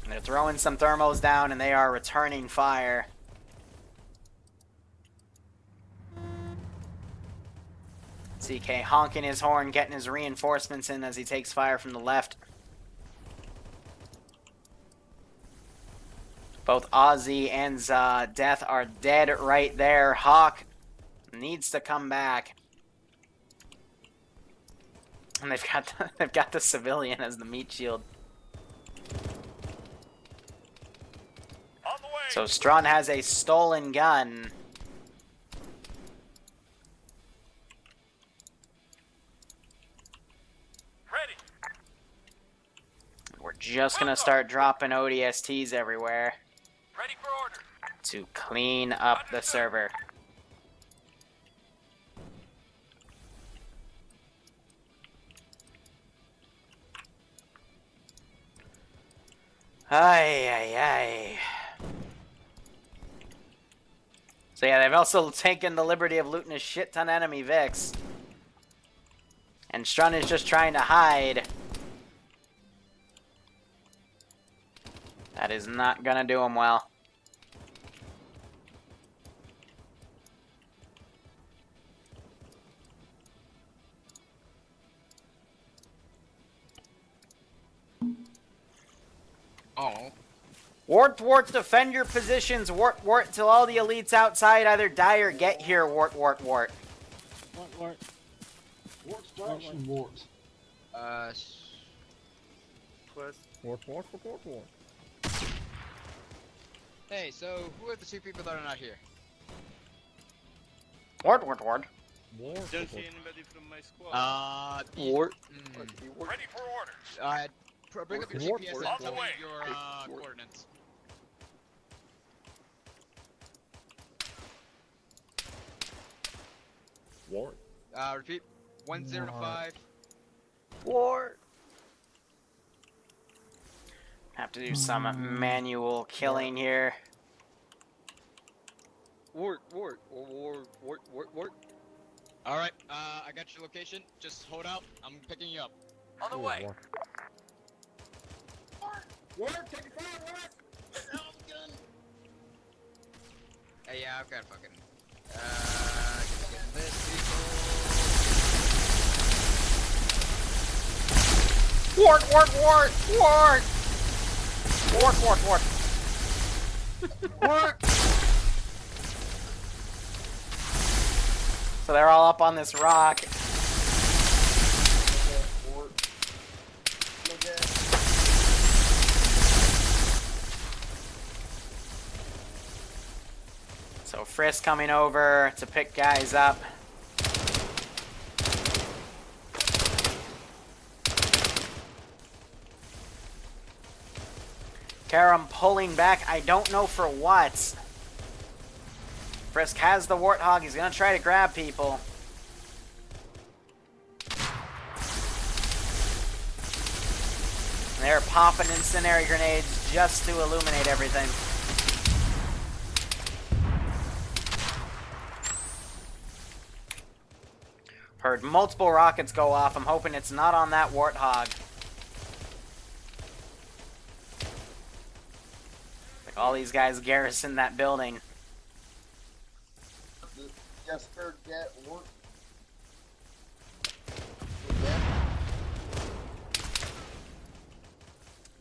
They're throwing some thermals down and they are returning fire. CK honking his horn, getting his reinforcements in as he takes fire from the left. Both Ozzy and Death are dead right there. Hawk needs to come back. And they've got the civilian as the meat shield. So Strawn has a stolen gun. Ready. We're just gonna start dropping ODSTs everywhere Ready for order. to clean up the server. Ay, ay, ay. So yeah, they've also taken the liberty of looting a shit ton of enemy Vix. And Strun is just trying to hide. That is not gonna do him well. Oh. Wort Wort, defend your positions. Wort Wort till all the elites outside either die or get here. Wort Wort Wort. Wort. Wart's direction, Wort. Wort. Hey, so who are the two people that are not here? Wort Wort Wort. Wort. Don't see anybody from my squad. Wort. Ready for orders. Bring up your Wort, GPS Wort, and tell me Wort. your coordinates. Wort. Repeat. 105. Wart. Have to do some manual killing here. Wort. All right. I got your location. Just hold out. I'm picking you up. On the way. Wort, take it down, Wort! Hey, yeah, I've got fucking. Get this vehicle. Wort, wort, wort, wort! Wort, wort, wort. Wart. So they're all up on this rock. Wort. Look at. So Frisk coming over to pick guys up. Karam pulling back, I don't know for what. Frisk has the Warthog, he's gonna try to grab people. They're popping incendiary grenades just to illuminate everything. Heard multiple rockets go off, I'm hoping it's not on that Warthog. All these guys garrison that building. Yes, sir, get Wort.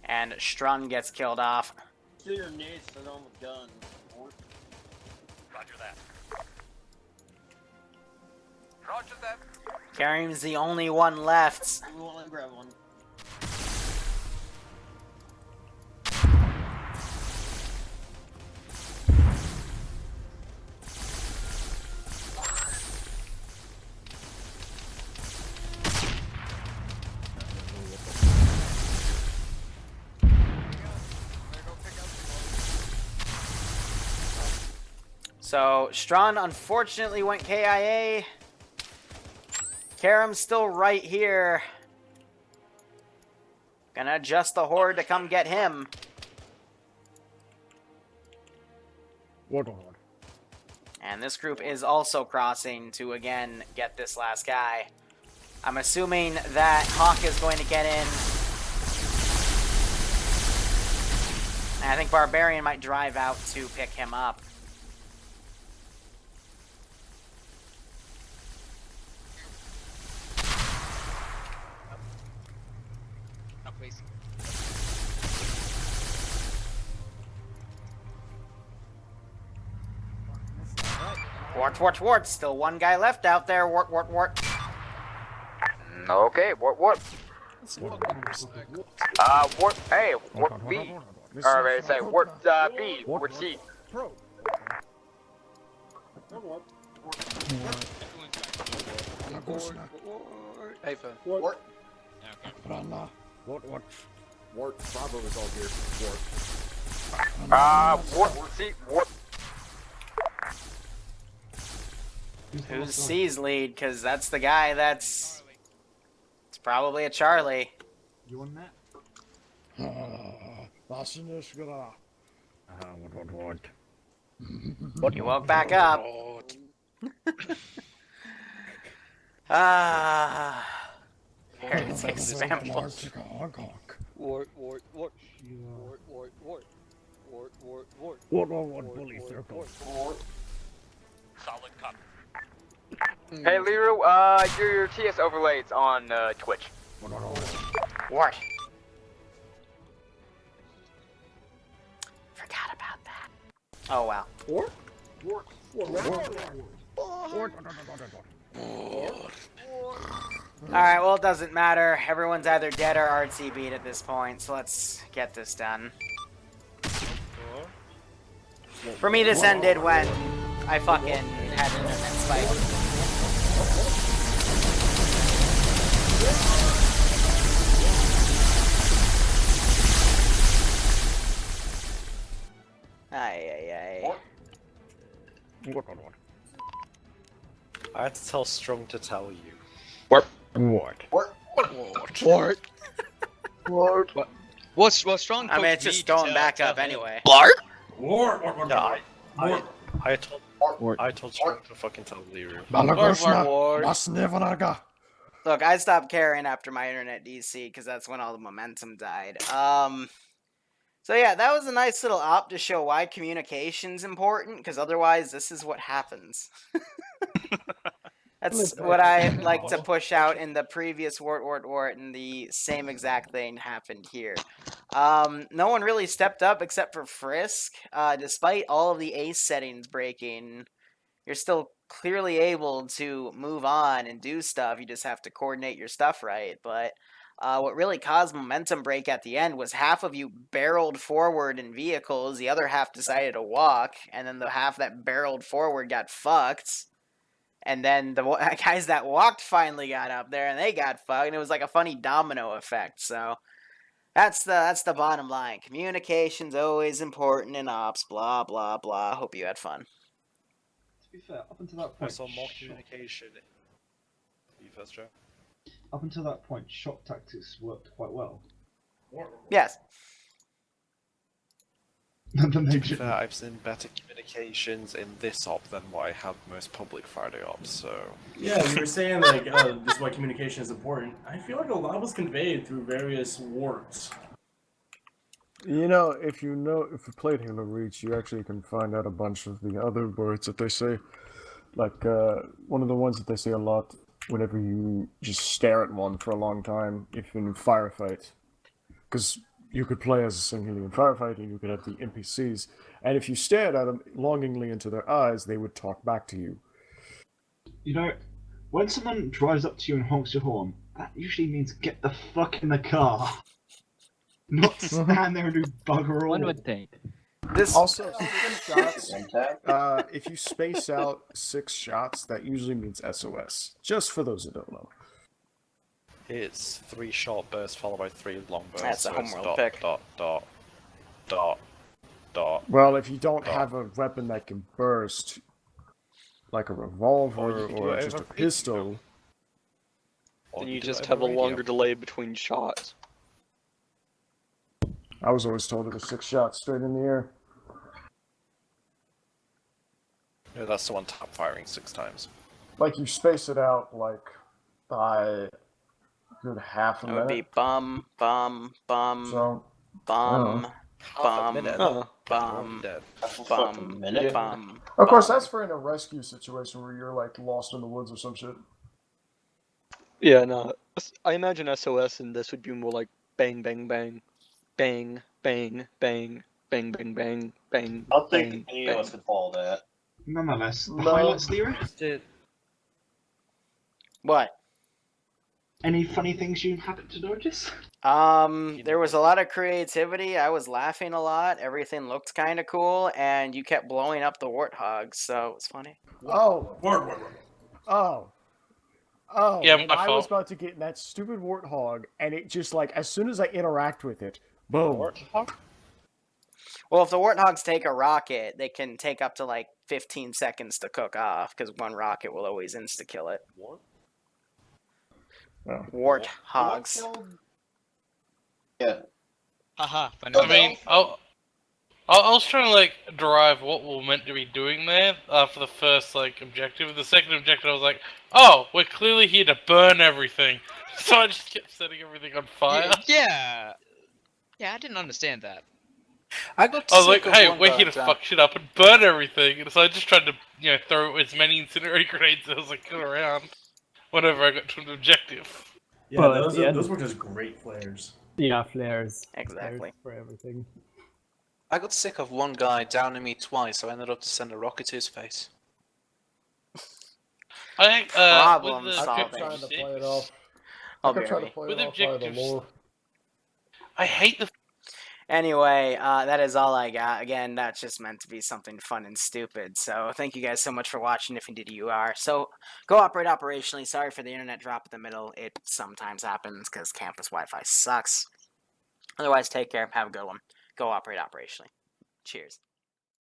And Strun gets killed off. See your nades and on the gun. Wort. Roger that. Roger that. Karim's the only one left. We won't let him grab one. So Strun unfortunately went KIA. Karam's still right here. Gonna adjust the horde to come get him. And this group is also crossing to again get this last guy. I'm assuming that Hawk is going to get in. And I think Barbarian might drive out to pick him up. Oh, please. Wort, wort, wort. Still one guy left out there. Wort, wort, wort. Okay, Wart. Wart. Hey, Wart B. Alright, say Wart B. Wart C. Hey, phone. Wort. Okay. Wort. Bravo is all here. Wart C. Wart. Who's C's lead? Because that's the guy that's... It's probably a Charlie. You want that? You woke back up. Ah. Heretic sample. Wort. Solid copy. Hey, Liru, your TS overlays on Twitch. Wart. Forgot about that. Oh, wow. Wort. Alright, well, it doesn't matter. Everyone's either dead or RTB'd at this point, so let's get this done. For me, this ended when I fucking had an internet spike. Ay. I had to tell Strong to tell you. Wort. Wort. Wort. Wart. Wort. What's strong? I mean, it's just going back up anyway. Wort, Wort, Wort, Yeah, Wort. I told Strong to fucking tell Liru. Look, I stopped caring after my internet DC because that's when all the momentum died. So yeah, that was a nice little op to show why communication's important, because otherwise this is what happens. That's what I like to push out in the previous Wort Wort Wort, and the same exact thing happened here. No one really stepped up except for Frisk. Despite all of the ace settings breaking, you're still clearly able to move on and do stuff. You just have to coordinate your stuff right. But what really caused momentum break at the end was half of you barreled forward in vehicles, the other half decided to walk, and then the half that barreled forward got fucked. And then the guys that walked finally got up there, and they got fucked, and it was like a funny domino effect. So that's the bottom line. Communication's always important in ops. Blah blah blah. Hope you had fun. To be fair, up until that I point, saw more communication. You first, Joe? up until that point, shock tactics worked quite well. Yes. Then To they be fair, I've seen better communications in this op than what I have most public Friday ops, so... Yeah, you were saying, like, this is why communication is important. I feel like a lot was conveyed through various warts. You know, if you played Halo Reach, you actually can find out a bunch of the other words that they say. Like, one of the ones that they say a lot whenever you just stare at one for a long time, if in a firefight. Because you could play as a singular firefight, and you could have the NPCs, and if you stared at them longingly into their eyes, they would talk back to you. You know, when someone drives up to you and honks your horn, that usually means get the fuck in the car. Not stand there and do bugger all. One would think. This Also, 6 shots, if you space out 6 shots, that usually means SOS. Just for those that don't know. It's 3 short bursts followed by 3 long bursts. That's a so it's homeworld pick. Well, if you don't have a weapon that can burst, like a revolver or just a pistol, then you just have a longer delay between shots. I was always told it was 6 shots straight in the air. Yeah, that's the one top firing 6 times. Like, you space it out, like, by good half a It minute. would be bum, bum, bum, So, bum, bum, minute. bum, Dead. bum, minute? bum. of course, that's for in a rescue situation where you're, like, lost in the woods or some shit. Yeah, no. I imagine SOS in this would be more like bang, bang, bang, bang, bang, bang, bang, bang, bang, bang. I don't think bang, any of us could follow that. Nonetheless, the No. highlights, Liru? What? Any funny things you happened to notice? There was a lot of creativity. I was laughing a lot. Everything looked kind of cool, and you kept blowing up the warthogs, so it was funny. Oh, Wort, Wort, Wort. oh, Yeah, and my I was fault. about to get in that stupid warthog, and it just, like, as soon as I interact with it, boom. Well, if the warthogs take a rocket, they can take up to like 15 seconds to cook off, because one rocket will always insta-kill it. What? Oh. Warthogs. Yeah. Haha. I mean, I was trying to like derive what we're meant to be doing there for the first like objective. The second objective, I was like, oh, we're clearly here to burn everything. So I just kept setting everything on fire. Yeah. Yeah, I didn't understand that. I was I was like, hey, we're here to fuck shit up and burn everything. And so I just tried to, throw as many incendiary grenades as I could around whenever I got to an objective. Yeah, Well, at the end- those were just great flares. Yeah, flares. Exactly. Flares for everything. I got sick of one guy downing me twice, so I ended up to send a rocket to his face. I think, Problem with the solving. I'm trying to play it off. I'll I'm trying be to play With it off by the objectives. lore. I hate the Anyway, that is all I got. Again, that's just meant to be something fun and stupid. So thank you guys so much for watching, if indeed you are. So go operate operationally. Sorry for the internet drop in the middle. It sometimes happens because campus Wi-Fi sucks. Otherwise, take care. Have a good one. Go operate operationally. Cheers.